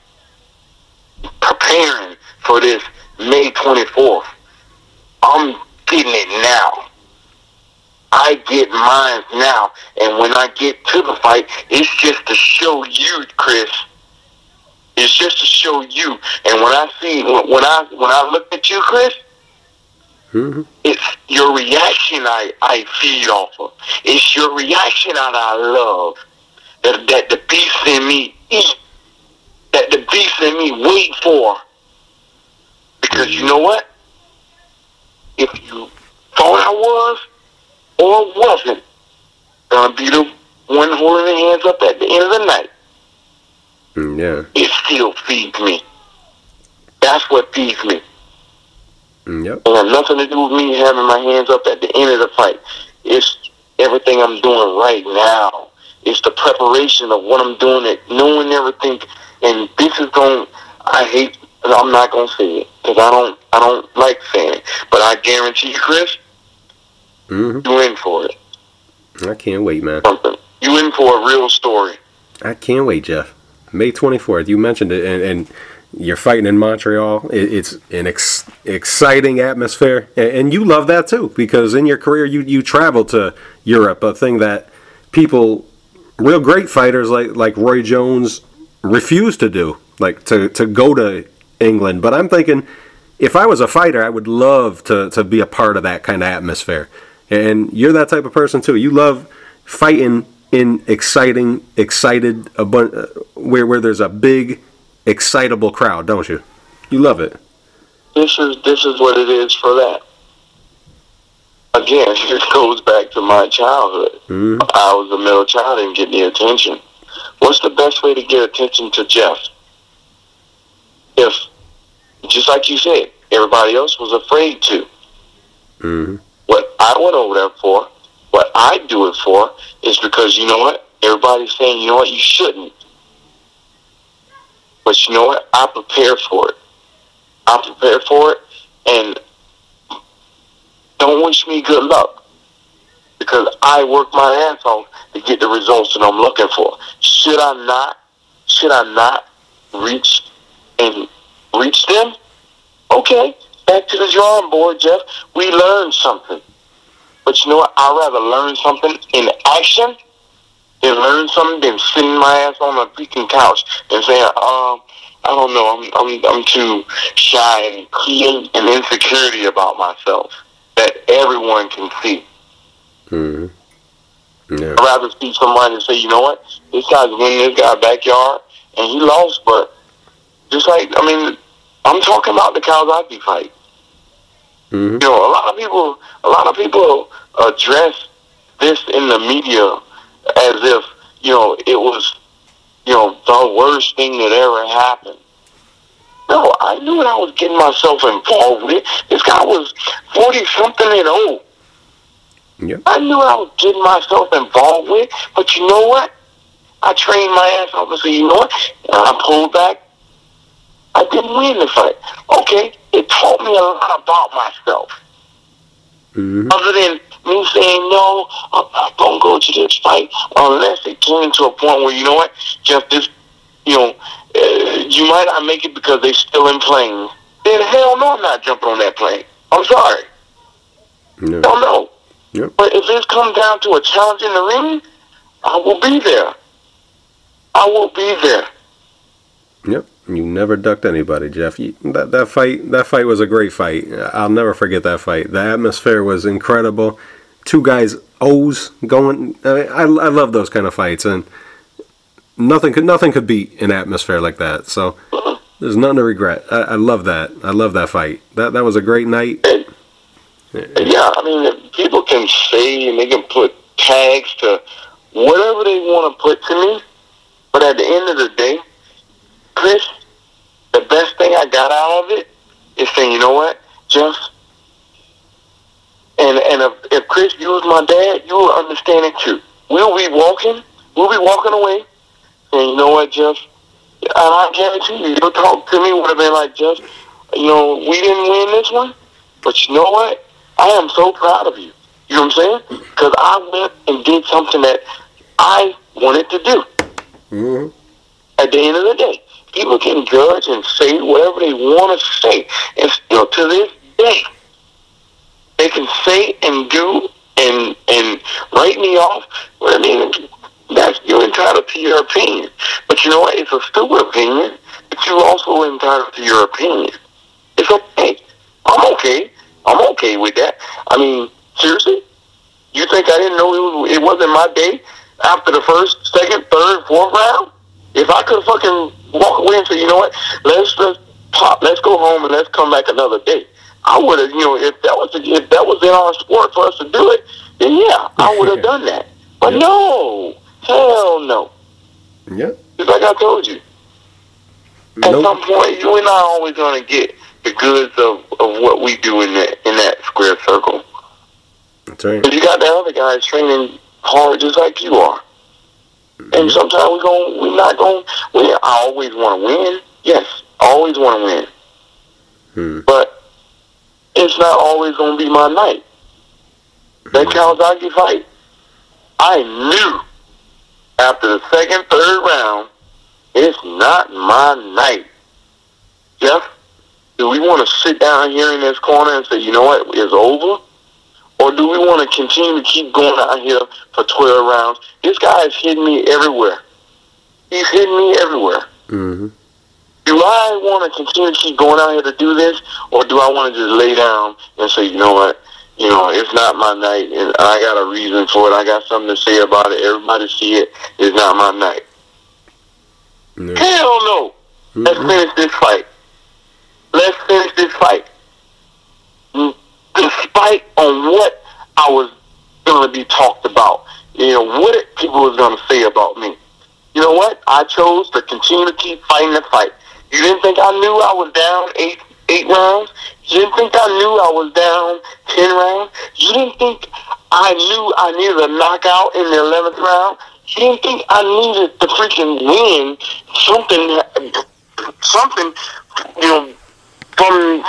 Speaker 2: preparing for this May 24th. I'm getting it now. I get mine now, and when I get to the fight, it's just to show you, Chris. It's just to show you. And when I look at you, Chris, it's your reaction I feed off of. It's your reaction that I love. That the beast in me eat. That the beast in me wait for. Because you know what? If you thought I was or wasn't gonna be the one holding the hands up at the end of the night, it still feeds me. That's what feeds me.
Speaker 1: Yep.
Speaker 2: It has nothing to do with me having my hands up at the end of the fight. It's everything I'm doing right now. It's the preparation of what I'm doing that no one ever think. And this is I'm not gonna say it because I don't like saying it. But I guarantee you, Chris, you in for it.
Speaker 1: I can't wait, man.
Speaker 2: You in for a real story.
Speaker 1: I can't wait, Jeff. May 24th. You mentioned it, and you're fighting in Montreal. It's an exciting atmosphere, and you love that too because in your career you traveled to Europe, a thing that people, real great fighters like Roy Jones, refuse to do, like to go to England. But I'm thinking, if I was a fighter, I would love to be a part of that kind of atmosphere. And you're that type of person too. You love fighting in excited where there's a big, excitable crowd, don't you? You love it.
Speaker 2: This is what it is for that. Again, it goes back to my childhood. I was a middle child and didn't get the attention. What's the best way to get attention to Jeff? If, just like you said, everybody else was afraid to. What I went over there for, what I do it for, is because, you know what? Everybody's saying, you know what, you shouldn't. But you know what? I prepared for it. I prepared for it, and don't wish me good luck. Because I work my ass off to get the results that I'm looking for. Should I not reach them? Okay, back to the drawing board, Jeff. We learned something. But you know what? I'd rather learn something in action than learn something than sitting my ass on a freaking couch and saying, I don't know, I'm too shy and create an insecurity about myself that everyone can see.
Speaker 1: Mm-hmm. Yeah.
Speaker 2: I'd rather see somebody and say, you know what? This guy's winning this guy's backyard and he lost, but just like, I'm talking about the Calzaghe fight.
Speaker 1: Mm-hmm.
Speaker 2: You know, a lot of people address this in the media as if, you know, it was, you know, the worst thing that ever happened. No, I knew what I was getting myself involved with. This guy was 40-something and old.
Speaker 1: Yep.
Speaker 2: I knew what I was getting myself involved with, but you know what? I trained my ass off and said, you know what? And I pulled back. I didn't win the fight. Okay, it taught me a lot about myself.
Speaker 1: Mm-hmm.
Speaker 2: Other than me saying, no, I don't go to this fight unless it came to a point where, you know what, Jeff, this, you know, you might not make it because they're still in planes. Then hell no, I'm not jumping on that plane. I'm sorry.
Speaker 1: No.
Speaker 2: Don't know.
Speaker 1: Yep.
Speaker 2: But if it's come down to a challenge in the ring, I will be there. I will be there.
Speaker 1: Yep. You never ducked anybody, Jeff. That fight was a great fight. I'll never forget that fight. The atmosphere was incredible. Two guys O's going. I love those kind of fights, and nothing could beat an atmosphere like that. So there's nothing to regret. I love that. I love that fight. That was a great night.
Speaker 2: Yeah, people can say and they can put tags to whatever they want to put to me, but at the end of the day, Chris, the best thing I got out of it is saying, you know what, Jeff, and if Chris, you was my dad, you will understand it too. We'll be walking away, and you know what, Jeff, and I guarantee you, your talk to me would have been like, Jeff, you know, we didn't win this one, but you know what, I am so proud of you. You know what I'm saying? Because I went and did something that I wanted to do.
Speaker 1: Mm-hmm.
Speaker 2: At the end of the day, people can judge and say whatever they want to say. And still to this day, they can say and do and write me off. Well, that's, you're entitled to your opinion. But you know what? It's a stupid opinion, but you're also entitled to your opinion. It's okay. I'm okay. I'm okay with that. Seriously? You think I didn't know it wasn't my day after the first, second, third, fourth round? If I could fucking walk away and say, you know what, let's go home and let's come back another day, I would have, if that was in our sport for us to do it, then yeah, I would have done that. But
Speaker 1: yep.
Speaker 2: No, hell no.
Speaker 1: Yeah.
Speaker 2: Just like I told you. At some point, you and I are always going to get the goods of what we do in that square circle.
Speaker 1: That's right.
Speaker 2: But you got the other guys training hard just like you are. And sometimes I always want to win. Yes, I always want to win. But it's not always going to be my night. That Calzaghe fight, I knew after the second, third round, it's not my night. Jeff, do we want to sit down here in this corner and say, you know what, it's over? Or do we want to continue to keep going out here for 12 rounds? This guy is hitting me everywhere. He's hitting me everywhere. Mm-hmm. Do I want to continue to keep going out here to do this? Or do I want to just lay down and say, you know what, it's not my night, and I got a reason for it. I got something to say about it. Everybody see it. It's not my night. No. Hell no. Mm-hmm. Let's finish this fight. Let's finish this fight. Despite on what I was going to be talked about, what people was going to say about me. You know what? I chose to continue to keep fighting the fight. You didn't think I knew I was down eight rounds? You didn't think I knew I was down 10 rounds? You didn't think I knew I needed a knockout in the 11th round? You didn't think I needed to freaking win something,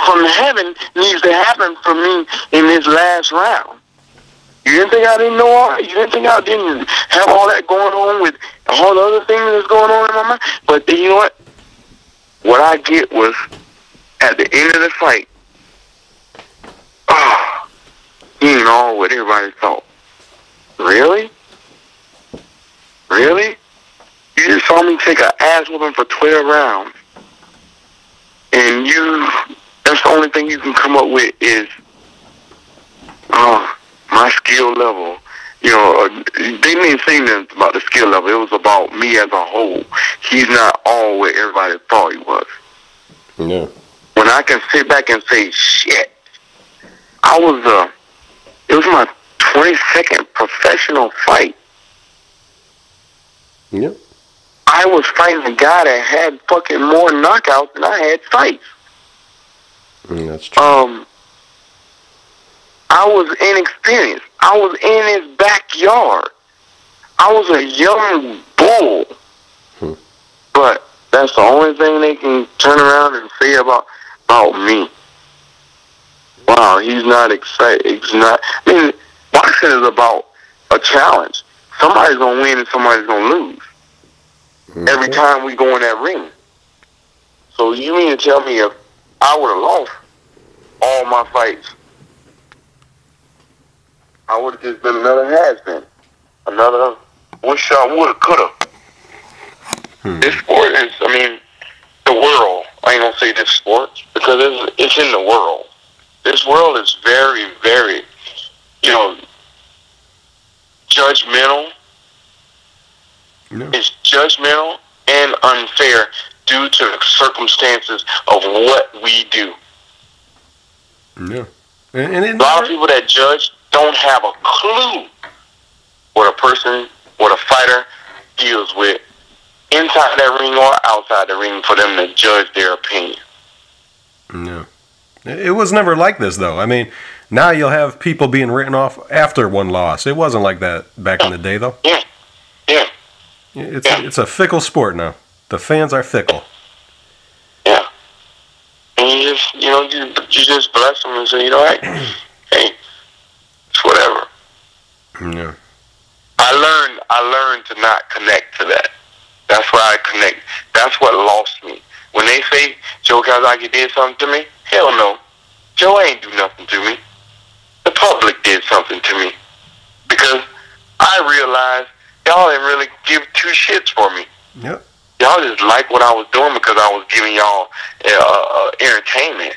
Speaker 2: from heaven needs to happen for me in this last round. You didn't think I didn't know all that? You didn't think I didn't have all that going on with all the other things that's going on in my mind? But you know what? What I get was, at the end of the fight, he didn't know what everybody thought. Really? Really? You just saw me take an ass whooping for 12 rounds. And that's the only thing you can come up with is, my skill level. You know, they didn't say nothing about the skill level. It was about me as a whole. He's not all what everybody thought he was.
Speaker 1: No.
Speaker 2: When I can sit back and say, shit, it was my 22nd professional fight.
Speaker 1: Yep.
Speaker 2: I was fighting a guy that had fucking more knockouts than I had fights.
Speaker 1: That's true.
Speaker 2: I was inexperienced. I was in his backyard. I was a young bull. But that's the only thing they can turn around and say about me. Wow, he's not excited. He's not. I mean, boxing is about a challenge. Somebody's going to win and somebody's going to lose. Every time we go in that ring. So you mean to tell me if I would have lost all my fights, I would have just been another has-been. Another wish I would have, could have. This sport is, I mean, the world. I ain't going to say this sport because it's in the world. This world is very, very, judgmental.
Speaker 1: No.
Speaker 2: It's judgmental and unfair due to the circumstances of what we do.
Speaker 1: Yeah.
Speaker 2: A lot of people that judge don't have a clue what a fighter deals with inside that ring or outside the ring for them to judge their opinion.
Speaker 1: No. It was never like this, though. I mean, now you'll have people being written off after one loss. It wasn't like that back in the day, though.
Speaker 2: Yeah. Yeah.
Speaker 1: It's a fickle sport now. The fans are fickle.
Speaker 2: Yeah. And you just bless them and say, you know what? Hey, it's whatever.
Speaker 1: Yeah.
Speaker 2: I learned to not connect to that. That's where I connect. That's what lost me. When they say Joe Calzaghe did something to me, hell no. Joe ain't do nothing to me. The public did something to me. Because I realized y'all didn't really give two shits for me.
Speaker 1: Yep.
Speaker 2: Y'all just like what I was doing because I was giving y'all entertainment.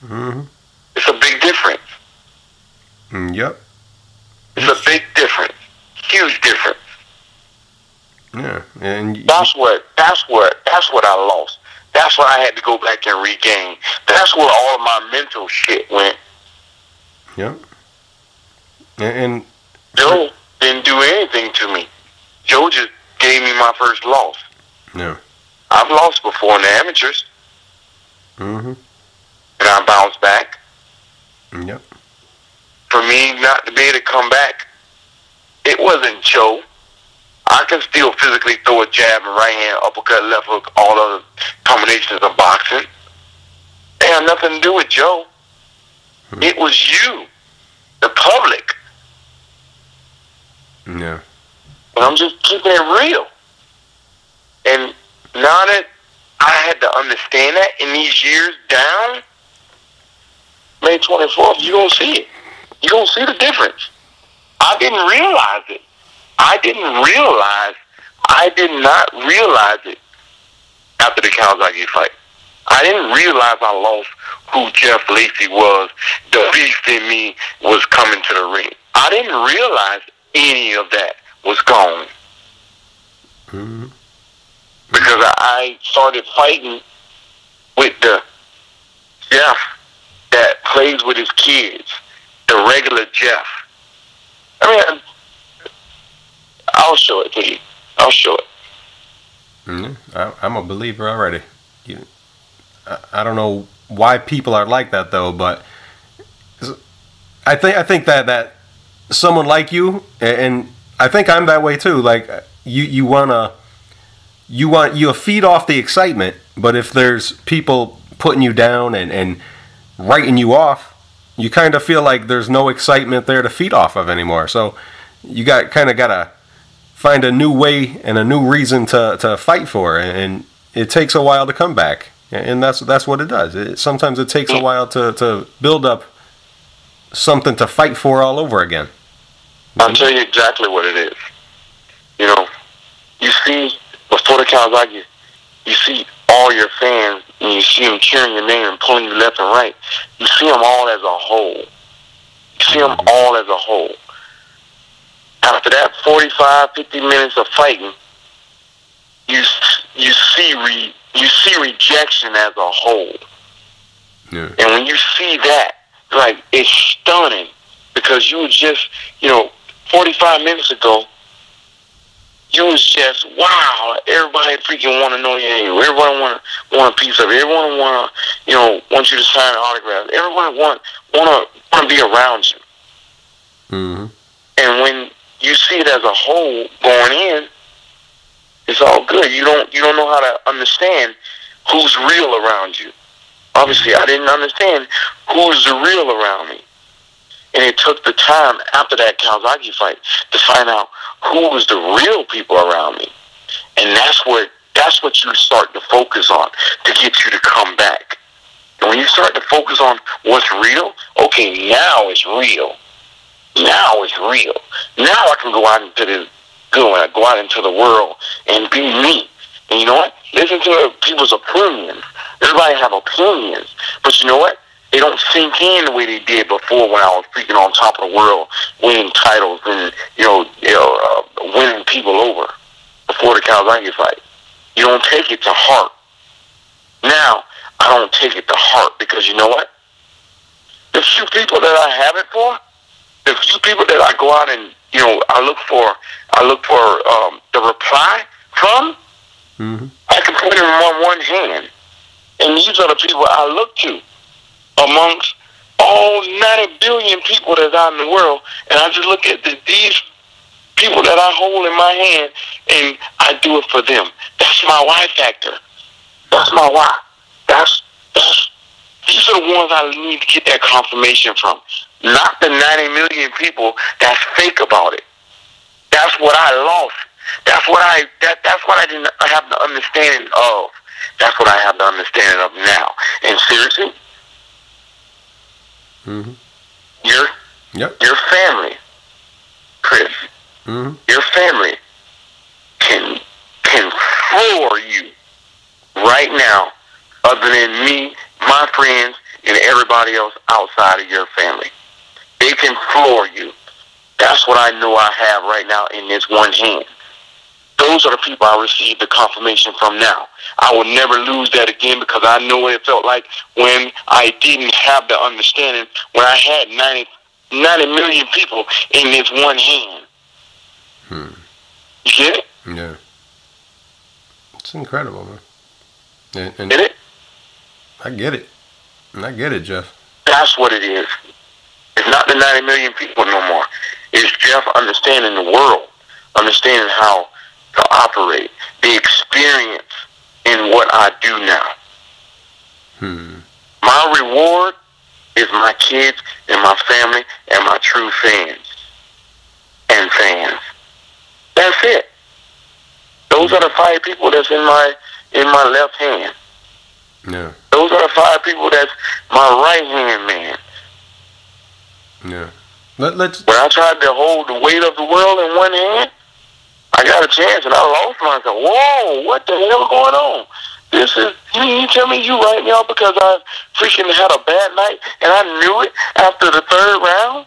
Speaker 1: Mm-hmm.
Speaker 2: It's a big difference.
Speaker 1: Yep.
Speaker 2: It's a big difference. Huge difference.
Speaker 1: Yeah. And
Speaker 2: that's what I lost. That's what I had to go back and regain. That's where all of my mental shit went.
Speaker 1: Yep. And
Speaker 2: Joe didn't do anything to me. Joe just gave me my first loss.
Speaker 1: Yeah.
Speaker 2: I've lost before in the amateurs.
Speaker 1: Mm-hmm.
Speaker 2: And I bounced back.
Speaker 1: Yep.
Speaker 2: For me not to be able to come back, it wasn't Joe. I can still physically throw a jab and right hand, uppercut, left hook, all other combinations of boxing. They have nothing to do with Joe. It was you, the public.
Speaker 1: Yeah.
Speaker 2: But I'm just keeping it real. And now that I had to understand that in these years down, May 24th, you're going to see it. You're going to see the difference. I didn't realize it. I did not realize it after the Calzaghe fight. I didn't realize I lost who Jeff Lacy was. The beast in me was coming to the ring. I didn't realize any of that was gone.
Speaker 1: Mm-hmm.
Speaker 2: Because I started fighting with the Jeff that plays with his kids. The regular Jeff. I mean, I'll show it to you. I'll show it.
Speaker 1: Mm-hmm. I'm a believer already. I don't know why people are like that though, but I think that someone like you, and I think I'm that way too. Like you feed off the excitement, but if there's people putting you down and writing you off, you kind of feel like there's no excitement there to feed off of anymore. So you kind of got to find a new way and a new reason to fight for, and it takes a while to come back, and that's what it does. Sometimes it takes a while to build up something to fight for all over again.
Speaker 2: I'll tell you exactly what it is. You know, you see, before the Calzaghe, you see all your fans, and you see them cheering your name and pulling you left and right. You see them all as a whole. You see them all as a whole. After that 45, 50 minutes of fighting, you see rejection as a whole.
Speaker 1: Yeah.
Speaker 2: And when you see that, like, it's stunning, because you were just, 45 minutes ago, you was just, wow, everybody freaking want to know your name. Everyone want a piece of it. Everyone want you to sign an autograph. Everyone want to be around you.
Speaker 1: Mm-hmm.
Speaker 2: And when you see it as a whole going in, it's all good. You don't know how to understand who's real around you. Obviously, I didn't understand who's the real around me. And it took the time after that Calzaghe fight to find out who was the real people around me. And that's what you start to focus on to get you to come back. And when you start to focus on what's real, okay, now it's real. Now it's real. Now I can go out into the world and be me. And you know what? Listen to people's opinions. Everybody have opinions. But you know what? They don't sink in the way they did before, when I was freaking on top of the world, winning titles and winning people over before the Calzaghe fight. You don't take it to heart. Now I don't take it to heart, because you know what? The few people that I have it for, the few people that I go out and I look for the reply from.
Speaker 1: Mm-hmm.
Speaker 2: I can put them on one hand, and these are the people I look to amongst all 90 billion people that's out in the world. And I just look at these people that I hold in my hand, and I do it for them. That's my why factor. That's my why. These are the ones I need to get that confirmation from. Not the 90 million people that's fake about it. That's what I lost. That's what I didn't have the understanding of. That's what I have the understanding of now. And seriously,
Speaker 1: mm-hmm.
Speaker 2: your family, Chris,
Speaker 1: mm-hmm.
Speaker 2: your family can floor you right now, other than me, my friends, and everybody else outside of your family. They can floor you. That's what I know I have right now in this one hand. Those are the people I received the confirmation from now. I will never lose that again, because I know what it felt like when I didn't have the understanding, when I had 90 million people in this one hand. You get it?
Speaker 1: Yeah. It's incredible, man. And
Speaker 2: get it?
Speaker 1: I get it. And I get it, Jeff.
Speaker 2: That's what it is. It's not the 90 million people no more. It's Jeff understanding the world, understanding how to operate, the experience in what I do now. My reward is my kids and my family and my true fans. That's it. Those are the 5 people that's in my left hand.
Speaker 1: Yeah.
Speaker 2: Those are the 5 people that's my right hand man.
Speaker 1: Yeah. Let's.
Speaker 2: When I tried to hold the weight of the world in one hand, I got a chance and I lost myself. Whoa, what the hell going on? You tell me you write me off because I freaking had a bad night and I knew it after the 3rd round?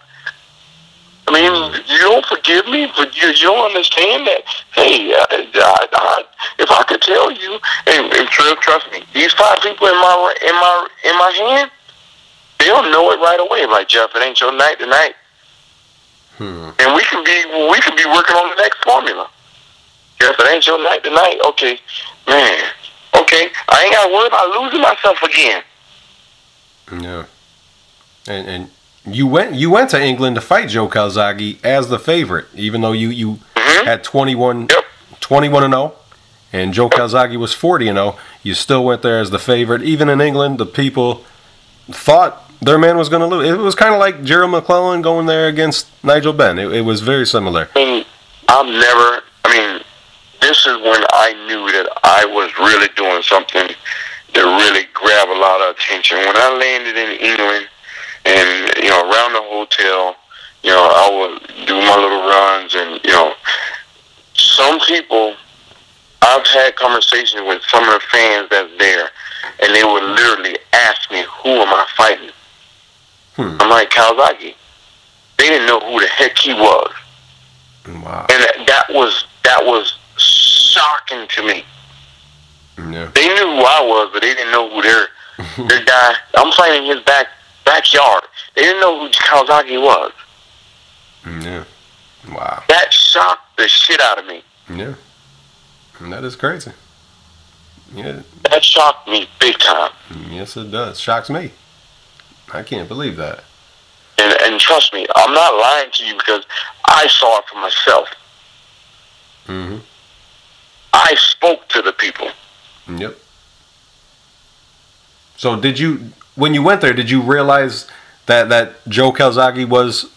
Speaker 2: I mean, you don't forgive me, but you don't understand that, hey, if I could tell you, and trust me, these 5 people in my hand, they'll know it right away. Like, Jeff, it ain't your night tonight. And we can be working on the next formula. Jeff, it ain't your night tonight. Okay, man. Okay, I ain't got to worry about losing myself again.
Speaker 1: Yeah. And you went to England to fight Joe Calzaghe as the favorite, even though you had 21-0, and Joe Calzaghe was 40-0. You still went there as the favorite. Even in England, the people thought their man was going to lose. It was kind of like Gerald McClellan going there against Nigel Benn. It was very similar.
Speaker 2: This is when I knew that I was really doing something that really grabbed a lot of attention. When I landed in England and, around the hotel, I would do my little runs and, some people, I've had conversations with some of the fans that's there, and they would literally ask me, who am I fighting? I'm like, Calzaghe. They didn't know who the heck he was.
Speaker 1: Wow.
Speaker 2: And that was shocking to me.
Speaker 1: Yeah.
Speaker 2: They knew who I was, but they didn't know who their guy. I'm fighting his backyard. They didn't know who Calzaghe was.
Speaker 1: Yeah. Wow.
Speaker 2: That shocked the shit out of me.
Speaker 1: Yeah. And that is crazy. Yeah.
Speaker 2: That shocked me big time.
Speaker 1: Yes, it does. Shocks me. I can't believe that.
Speaker 2: And trust me, I'm not lying to you because I saw it for myself.
Speaker 1: Mm-hmm.
Speaker 2: I spoke to the people.
Speaker 1: Yep. So when you went there, did you realize that Joe Calzaghe was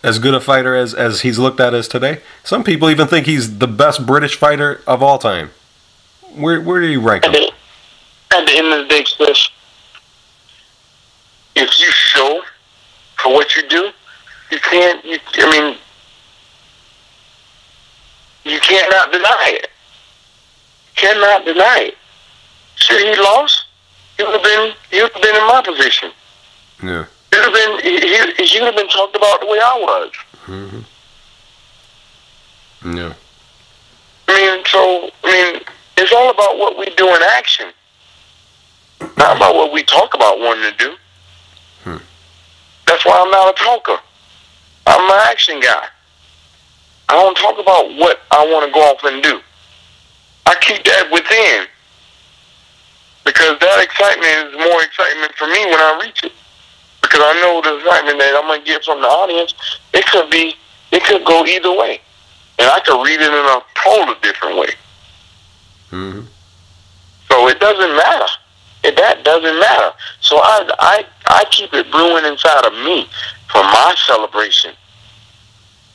Speaker 1: as good a fighter as he's looked at as today? Some people even think he's the best British fighter of all time. Where do you rank him?
Speaker 2: At the end of the day, Chris, if you show for what you do, you cannot deny it. Cannot deny it. Should he lost, he would have been in my position.
Speaker 1: Yeah.
Speaker 2: He would have been talked about the way I was.
Speaker 1: Mm-hmm. Yeah.
Speaker 2: It's all about what we do in action, not about what we talk about wanting to do. That's why I'm not a talker. I'm an action guy. I don't talk about what I want to go off and do. I keep that within because that excitement is more excitement for me when I reach it. Because I know the excitement that I'm going to get from the audience, it could go either way. And I could read it in a totally different way.
Speaker 1: Mm-hmm.
Speaker 2: So it doesn't matter. That doesn't matter. So I keep it brewing inside of me for my celebration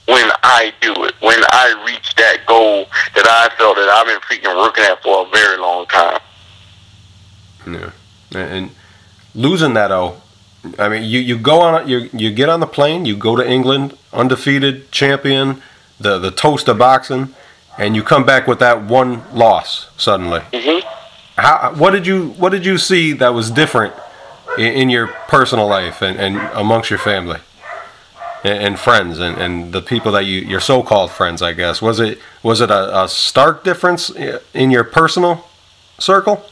Speaker 2: when I do it, when I reach that goal that I felt that I've been freaking working at for a very long time.
Speaker 1: Yeah. And losing that, you go on, you get on the plane, you go to England, undefeated champion, the toast of boxing, and you come back with that one loss suddenly.
Speaker 2: Mm-hmm.
Speaker 1: What did you see that was different in your personal life and amongst your family and friends and the people that your so-called friends, I guess? Was it a stark difference in your personal circle?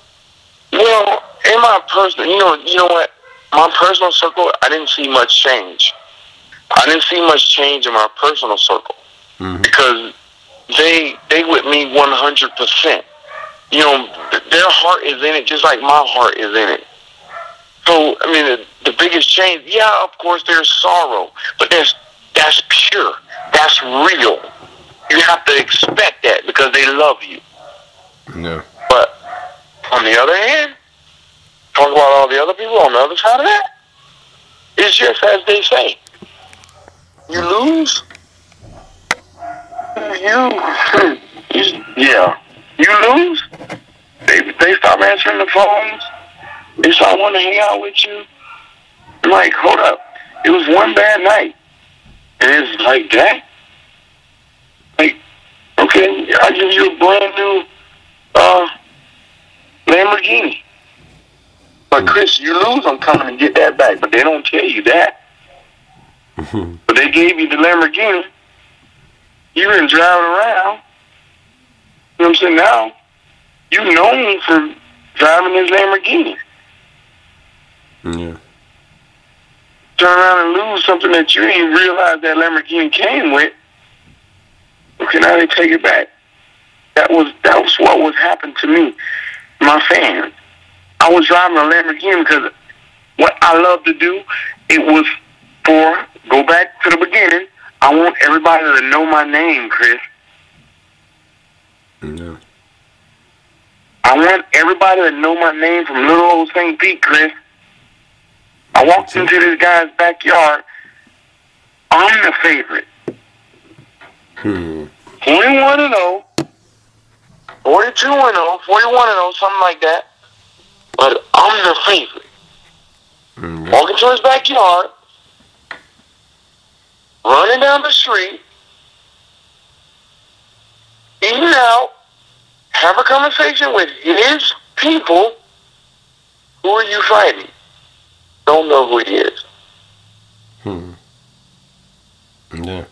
Speaker 2: Well, in my personal, you know what? My personal circle, I didn't see much change. I didn't see much change in my personal circle. Mm-hmm. Because they with me 100%. Their heart is in it just like my heart is in it. So, the biggest change, yeah, of course there's sorrow, but that's pure. That's real. You have to expect that because they love you.
Speaker 1: No.
Speaker 2: But on the other hand, talk about all the other people on the other side of that, it's just as they say. You lose, you lose, they stop answering the phones, they start wanting to hang out with you. I'm like, hold up, it was one bad night, and it's like that? Like, okay, I give you a brand new Lamborghini. But Chris, you lose, I'm coming to get that back. But they don't tell you that. But they gave you the Lamborghini. You been driving around. You know what I'm saying? Now, you known for driving this Lamborghini.
Speaker 1: Yeah.
Speaker 2: Turn around and lose something that you didn't realize that Lamborghini came with. Okay, now they take it back. That was what was happening to me, my fans. I was driving a Lamborghini because what I love to do, it was go back to the beginning, I want everybody to know my name, Chris.
Speaker 1: No.
Speaker 2: I want everybody to know my name from little old St. Pete, Chris. I walked into this guy's backyard. I'm the favorite. 21-0, 42-0, 41-0, something like that. But I'm the favorite. Walk into his backyard, running down the street, eating out, have a conversation with his people. Who are you fighting? Don't know who he is.
Speaker 1: Yeah.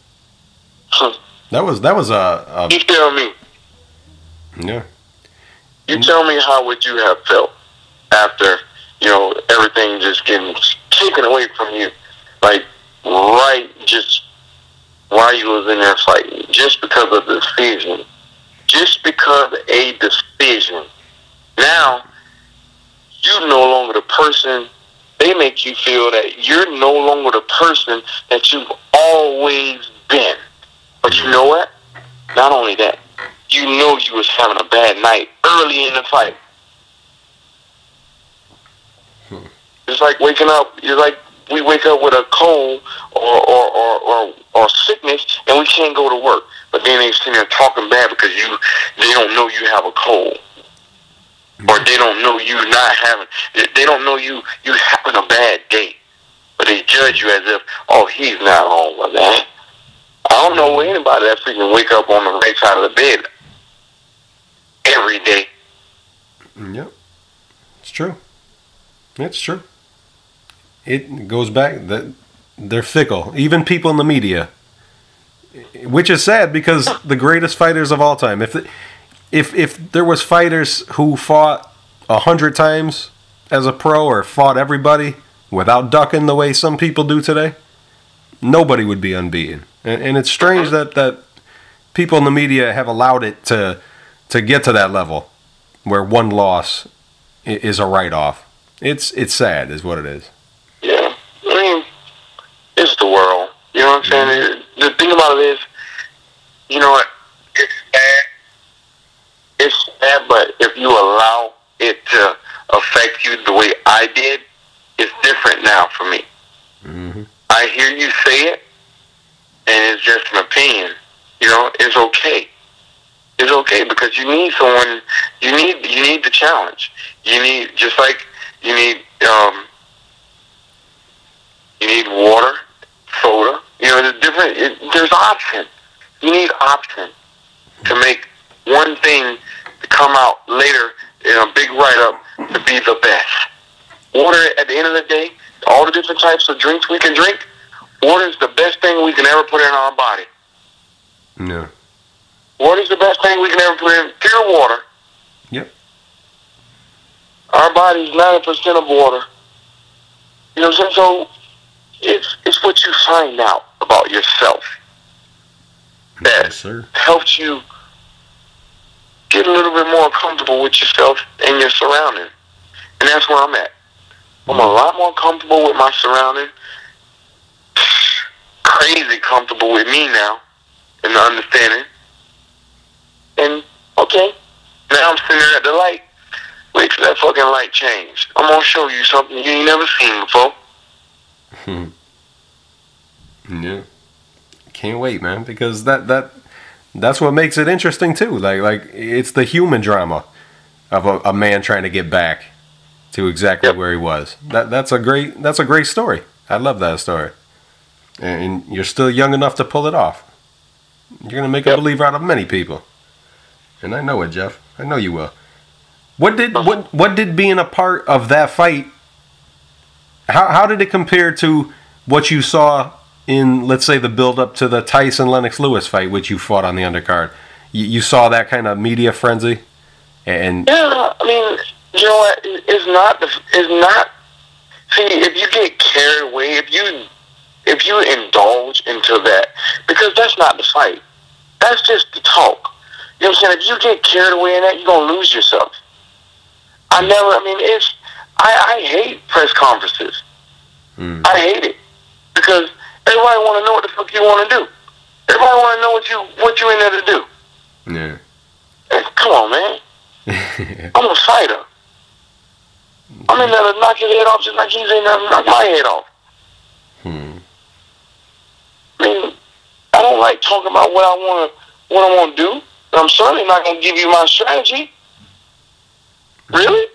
Speaker 1: That was a.
Speaker 2: You tell me.
Speaker 1: Yeah.
Speaker 2: You tell me, how would you have felt after, everything just getting taken away from you, like right just while you was in there fighting, just because of the decision, just because of a decision. Now you're no longer the person. They make you feel that you're no longer the person that you've always been. But you know what? Not only that, you was having a bad night early in the fight. It's like waking up. You're like, we wake up with a cold or sickness, and we can't go to work. But then they sitting there talking bad because they don't know you have a cold. Or they don't know they don't know you having a bad day. But they judge you as if, oh, he's not on with that. I don't know anybody that freaking wake up on the right side of the bed every day.
Speaker 1: Yep. It's true. It's true. It goes back that they're fickle. Even people in the media. Which is sad because the greatest fighters of all time, if there was fighters who fought 100 times as a pro or fought everybody without ducking the way some people do today, nobody would be unbeaten. And it's strange that people in the media have allowed it to get to that level where one loss is a write-off. It's sad is what it is.
Speaker 2: Yeah. I mean, it's the world. You know what I'm saying? The thing about it is, you know what? It's sad. It's sad, but if you allow it to affect you the way I did, it's different now for me.
Speaker 1: Mm-hmm.
Speaker 2: I hear you say it, and it's just an opinion. It's okay. It's okay because you need someone. You need the challenge. You need water, soda. There's option. You need option to make one thing to come out later in a big write-up to be the best. Water, at the end of the day, all the different types of drinks we can drink, water is the best thing we can ever put in our body.
Speaker 1: Yeah.
Speaker 2: Water is the best thing we can ever put in. Pure water.
Speaker 1: Yep.
Speaker 2: Our body is 90% of water. You know what I'm saying? So it's what you find out about yourself that helps you get a little bit more comfortable with yourself and your surroundings. And that's where I'm at. I'm a lot more comfortable with my surroundings. Crazy comfortable with me now and the understanding. And, okay, now I'm sitting there at the light. Wait till that fucking light change. I'm going to show you something you ain't never seen before.
Speaker 1: Yeah. Can't wait, man, because that's what makes it interesting too. Like it's the human drama of a man trying to get back to exactly where he was. That's a great story. I love that story. And you're still young enough to pull it off. You're gonna make a believer out of many people. And I know it, Jeff. I know you will. What did being a part of that fight, how did it compare to what you saw in, let's say, the build-up to the Tyson-Lennox Lewis fight, which you fought on the undercard? You saw that kind of media frenzy? And
Speaker 2: yeah, I mean, you know what? It's not. See, if you get carried away, if you indulge into that, because that's not the fight. That's just the talk. You know what I'm saying? If you get carried away in that, you're going to lose yourself. I hate press conferences. I hate it. Because everybody want to know what the fuck you want to do. Everybody want to know what you in there to do.
Speaker 1: Yeah.
Speaker 2: Come on, man. I'm a fighter. I'm in there to knock his head off just like he's in there to knock my head off. I mean, I don't like talking about what I want to do. I'm certainly not going to give you my strategy. Really?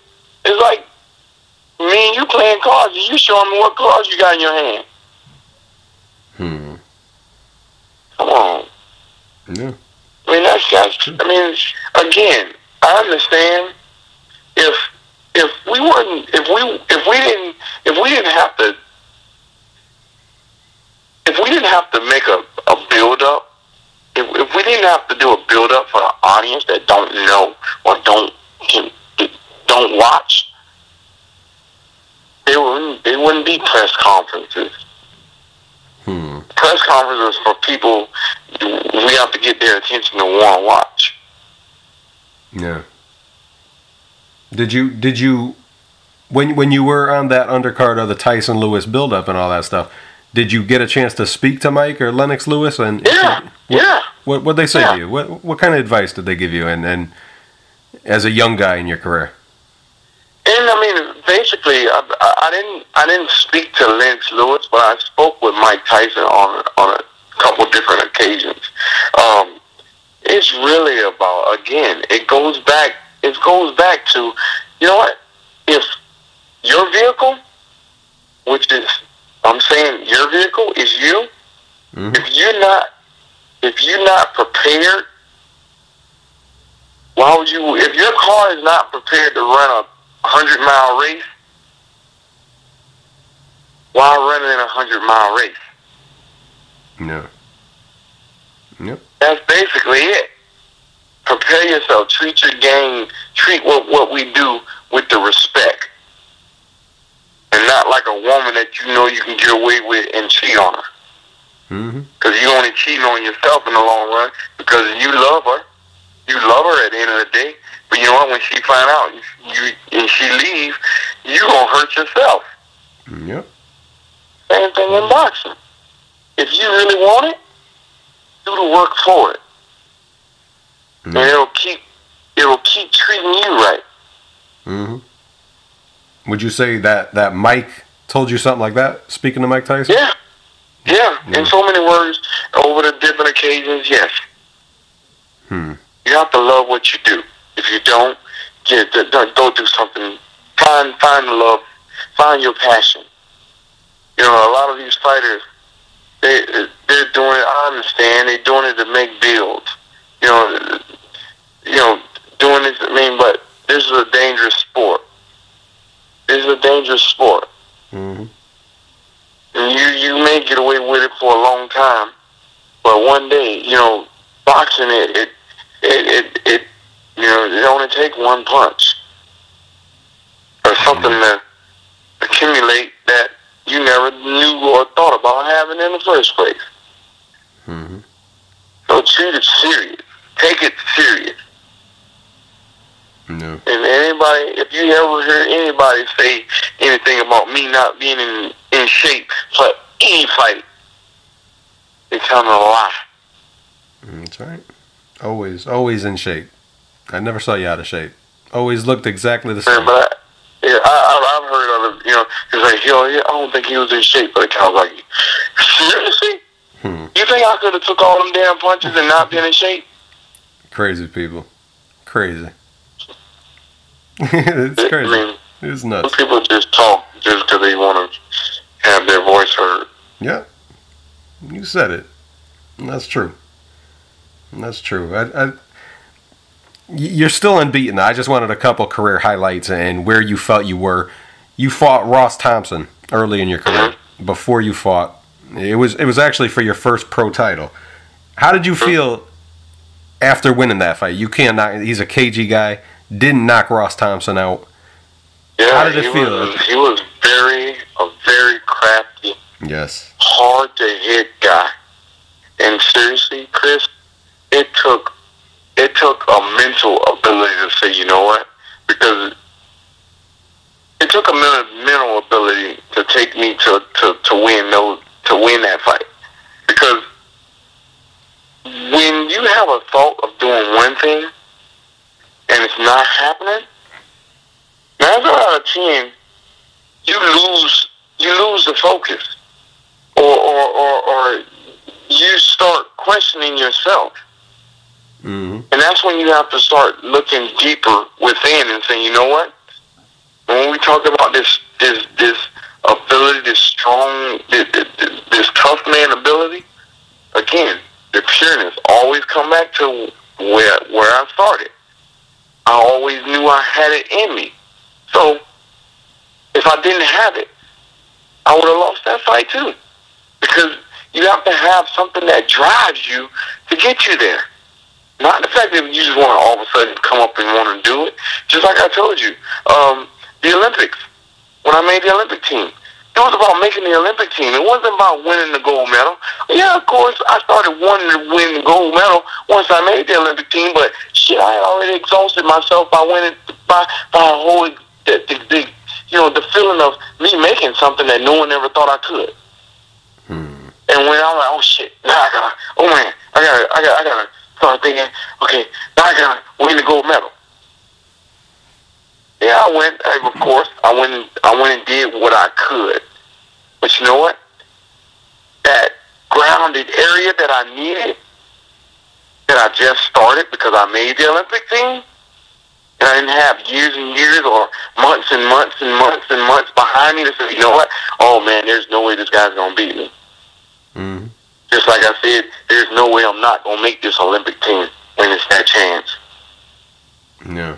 Speaker 2: It's like me and you playing cards, and you showing me what cards you got in your hand. Come on.
Speaker 1: Yeah.
Speaker 2: I mean, that's. I mean, again, I understand if we didn't have to make a build up. If we didn't have to do a build up for an audience that don't know or don't watch, there wouldn't be press conferences. Press conferences for people we have to get their attention to want to watch.
Speaker 1: Yeah. Did you when you were on that undercard of the Tyson Lewis build-up and all that stuff, did you get a chance to speak to Mike or Lennox Lewis? And what'd they say to you? What kind of advice did they give you? And as a young guy in your career.
Speaker 2: And I mean, basically, I didn't speak to Lennox Lewis, but I spoke with Mike Tyson on a couple different occasions. It's really about, again, it goes back to, you know what? If your vehicle, which is, I'm saying your vehicle is you, if you're not prepared, why would you, if your car is not prepared to run a 100-mile race, why run in a 100-mile race?
Speaker 1: No. Yep.
Speaker 2: That's basically it. Prepare yourself. Treat your game. Treat what we do with the respect, and not like a woman that you know you can get away with and cheat on her. Because you're only cheating on yourself in the long run because you love her. You love her at the end of the day. But you know what? When she find out and she leave, you gonna hurt yourself.
Speaker 1: Yep.
Speaker 2: Same thing in boxing. If you really want it, do the work for it, and it'll keep treating you right.
Speaker 1: Would you say that Mike told you something like that? Speaking to Mike Tyson.
Speaker 2: Yeah. In so many words, over the different occasions, yes. You have to love what you do. If you don't, go do something. Find the love. Find your passion. You know, a lot of these fighters, they're doing it. I understand they're doing it to make bills. You know, doing this. I mean, but this is a dangerous sport. And you may get away with it for a long time, but one day, you know, boxing it only take one punch or something to accumulate that you never knew or thought about having in the first place. So treat it serious. Take it serious.
Speaker 1: No.
Speaker 2: And anybody, if you ever hear anybody say anything about me not being in shape for any fight, they tell me a lie.
Speaker 1: That's right. Always in shape. I never saw you out of shape. Always looked exactly the same.
Speaker 2: But I've heard of it, you know, it's like, I don't think he was in shape for the Calzaghe. Seriously? You think I could have took all them damn punches and not been in shape?
Speaker 1: Crazy people. Crazy. It's crazy. I mean, it's nuts.
Speaker 2: People just talk just because they want to have their voice heard.
Speaker 1: Yeah. You said it. And that's true. You're still unbeaten. I just wanted a couple career highlights and where you felt you were. You fought Ross Thompson early in your career. Before you fought, it was actually for your first pro title. How did you feel after winning that fight? You can't knock. He's a cagey guy. Didn't knock Ross Thompson out.
Speaker 2: Yeah,
Speaker 1: how did it feel?
Speaker 2: He was a very crafty, hard to hit guy. And seriously, Chris, it took a mental ability to say, you know what? Because it took a mental ability to take me to win that fight. Because when you have a thought of doing one thing and it's not happening, 9 out of 10, you lose the focus, or you start questioning yourself.
Speaker 1: Mm-hmm.
Speaker 2: And that's when you have to start looking deeper within and saying, you know what? When we talk about this ability, this strong, this tough man ability, again, the pureness always come back to where I started. I always knew I had it in me. So if I didn't have it, I would have lost that fight too. Because you have to have something that drives you to get you there. Not the fact that you just want to all of a sudden come up and want to do it. Just like I told you, the Olympics, when I made the Olympic team, it was about making the Olympic team. It wasn't about winning the gold medal. Yeah, of course, I started wanting to win the gold medal once I made the Olympic team, but shit, I had already exhausted myself by winning, by a whole, the feeling of me making something that no one ever thought I could. And when I'm like, oh shit, now I gotta start thinking, okay, now I gotta win the gold medal. Yeah, of course, I went and did what I could. But you know what? That grounded area that I needed, that I just started because I made the Olympic team, and I didn't have years and years or months and months and months and months behind me to say, you know what? Oh man, there's no way this guy's gonna beat me.
Speaker 1: Mm-hmm.
Speaker 2: Just like I said, there's no way I'm not gonna make this Olympic team when it's that chance.
Speaker 1: Yeah.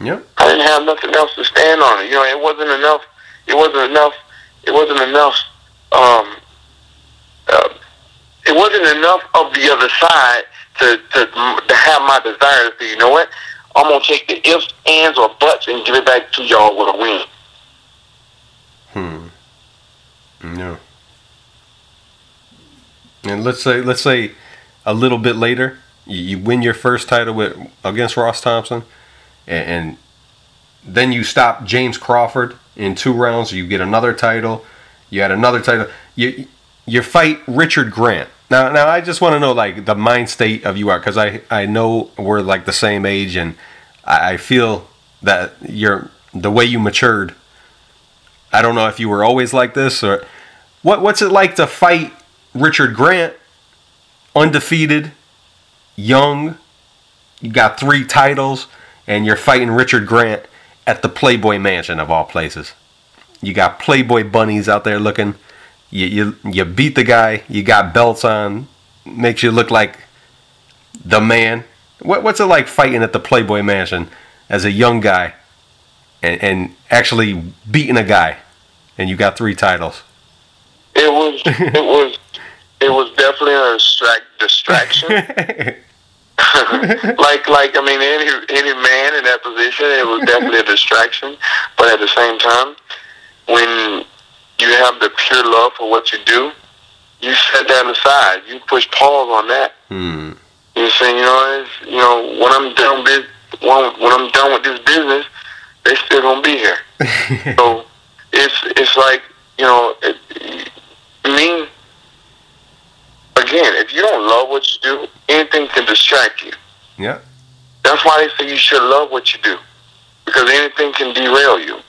Speaker 1: Yep.
Speaker 2: I didn't have nothing else to stand on it. You know, it wasn't enough. It wasn't enough. It wasn't enough of the other side to have my desire to say, you know what? I'm gonna take the ifs, ands, or buts and give it back to y'all with a win.
Speaker 1: Yeah. And let's say a little bit later, you win your first title against Ross Thompson. And then you stop James Crawford in 2 rounds. You get another title. You had another title. You fight Richard Grant. Now I just want to know like the mind state of you are, because I know we're like the same age, and I feel that the way you matured. I don't know if you were always like this, or what's it like to fight Richard Grant, undefeated, young. You got 3 titles. And you're fighting Richard Grant at the Playboy Mansion of all places. You got Playboy bunnies out there looking. You beat the guy. You got belts on. Makes you look like the man. What's it like fighting at the Playboy Mansion as a young guy and actually beating a guy? And you got 3 titles.
Speaker 2: It was definitely a distraction. like I mean, any man in that position, it was definitely a distraction. But at the same time, when you have the pure love for what you do, you set that aside. You push pause on that. You say, when I'm done with this business, they still gonna be here. So it's like, me. Again, if you don't love what you do, anything can distract you.
Speaker 1: Yeah.
Speaker 2: That's why they say you should love what you do, because anything can derail you.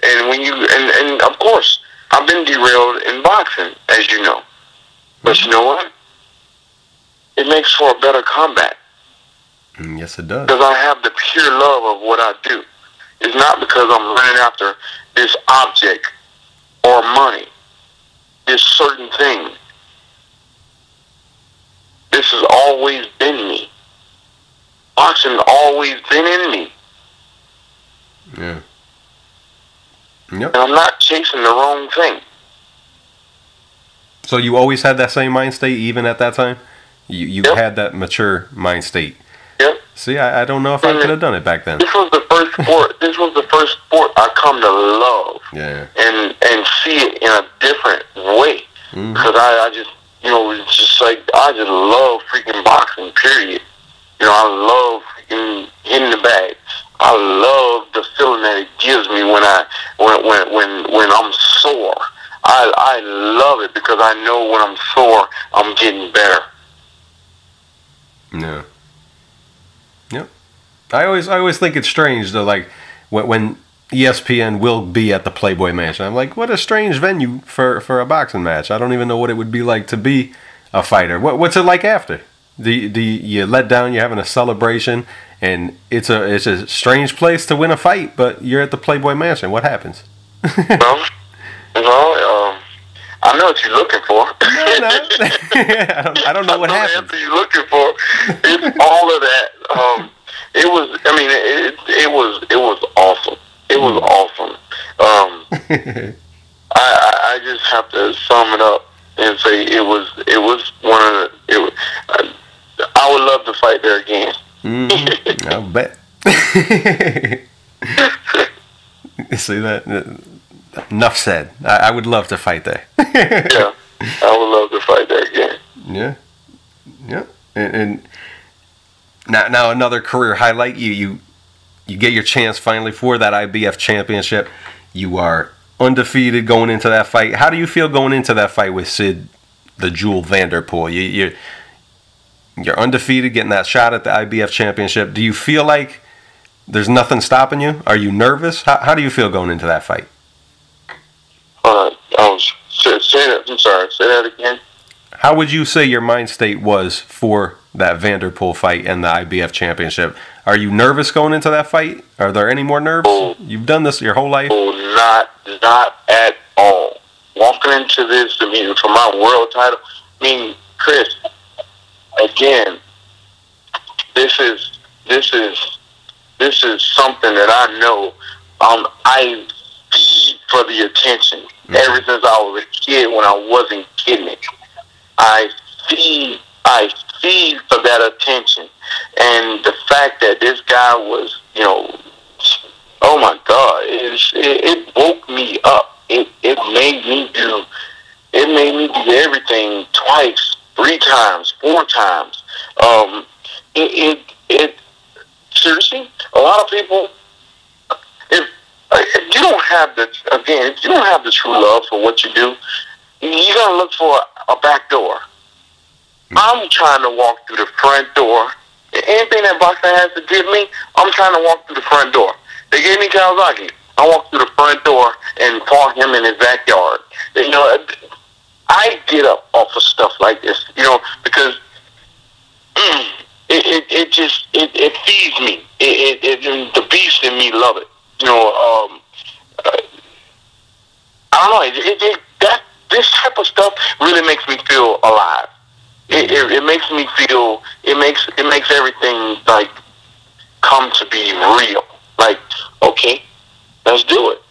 Speaker 2: And when you and of course, I've been derailed in boxing, as you know. But you know what? It makes for a better combat.
Speaker 1: Yes, it does.
Speaker 2: Because I have the pure love of what I do. It's not because I'm running after this object or money, this certain thing. This has always been me. Boxing always been in me.
Speaker 1: Yeah. Yep.
Speaker 2: And I'm not chasing the wrong thing.
Speaker 1: So you always had that same mind state, even at that time? You
Speaker 2: Yep.
Speaker 1: had that mature mind state.
Speaker 2: Yep.
Speaker 1: See, I don't know if I could have done it back then.
Speaker 2: This was the first sport. This was the first sport I come to love.
Speaker 1: Yeah.
Speaker 2: And see it in a different way.
Speaker 1: Mm-hmm.
Speaker 2: Because I just, it's just like, I just love freaking boxing, period. I love freaking hitting the bag. I love the feeling that it gives me when I'm sore. I love it because I know when I'm sore, I'm getting better.
Speaker 1: Yeah. Yep. I always think it's strange though, like when ESPN will be at the Playboy Mansion. I'm like, what a strange venue for a boxing match. I don't even know what it would be like to be a fighter. What's it like after? Do you let down? You're having a celebration, and it's a strange place to win a fight, but you're at the Playboy Mansion. What happens?
Speaker 2: I know what you're looking for.
Speaker 1: I don't know what happens.
Speaker 2: You're looking for. It's all of that. It was. I mean, it was awesome. It was awesome. I just have to sum it up and say it was one of the. I would love to fight there again.
Speaker 1: I'll bet. See that? Enough said. I would love to fight there.
Speaker 2: Yeah, I would love to fight there again.
Speaker 1: Yeah. And now another career highlight. You get your chance finally for that IBF championship. You are undefeated going into that fight. How do you feel going into that fight with Sid the Jewel Vanderpool? You're undefeated, getting that shot at the IBF championship. Do you feel like there's nothing stopping you? Are you nervous? How do you feel going into that fight?
Speaker 2: I'm sorry. Say that again.
Speaker 1: How would you say your mind state was for that Vanderpool fight and the IBF championship? Are you nervous going into that fight? Are there any more nerves? You've done this your whole life.
Speaker 2: Not at all. Walking into this, I mean, for my world title. I mean, Chris. Again, this is something that I know. I feed for the attention. Ever since I was a kid, when I wasn't kidding it, I feed for that attention. And the fact that this guy was, oh my God, it woke me up. It made me do everything twice, 3 times, 4 times. It seriously, a lot of people, if you don't have the true love for what you do, you're gonna look for a back door. I'm trying to walk through the front door. Anything that boxing has to give me, I'm trying to walk through the front door. They gave me Calzaghe. I walked through the front door and fought him in his backyard. I get up off of stuff like this, because it feeds me. The beast in me love it. I don't know. This type of stuff really makes me feel alive. It makes me feel. It makes everything like come to be real. Like, okay, let's do it.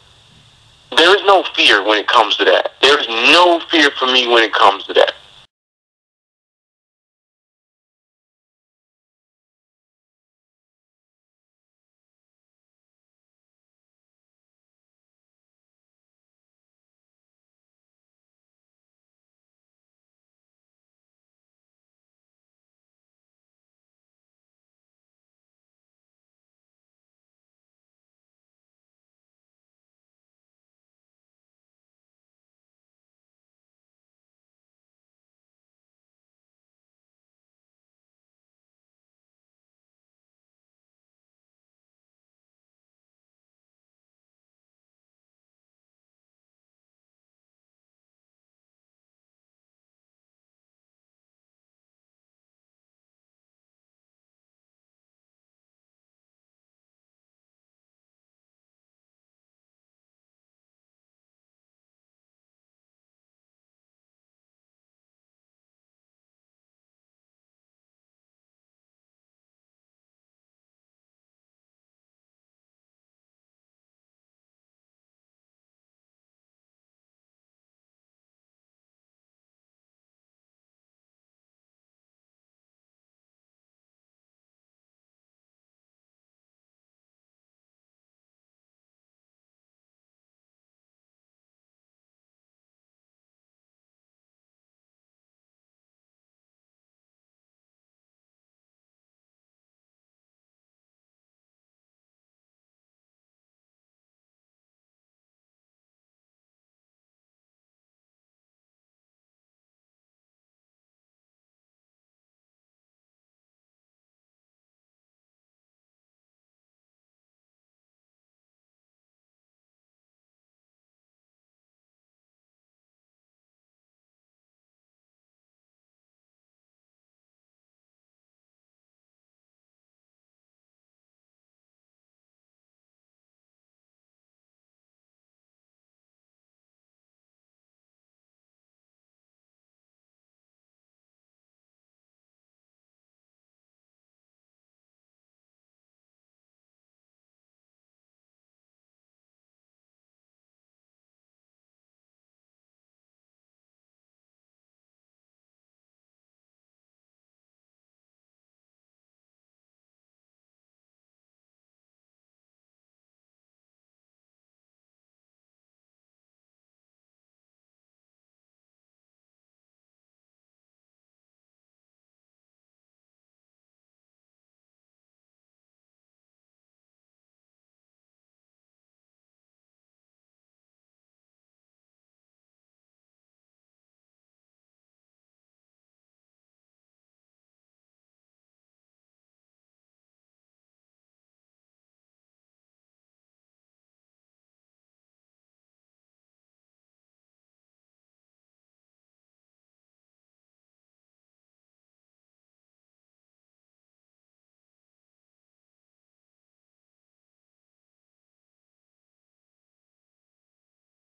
Speaker 2: There is no fear when it comes to that. There is no fear for me when it comes to that.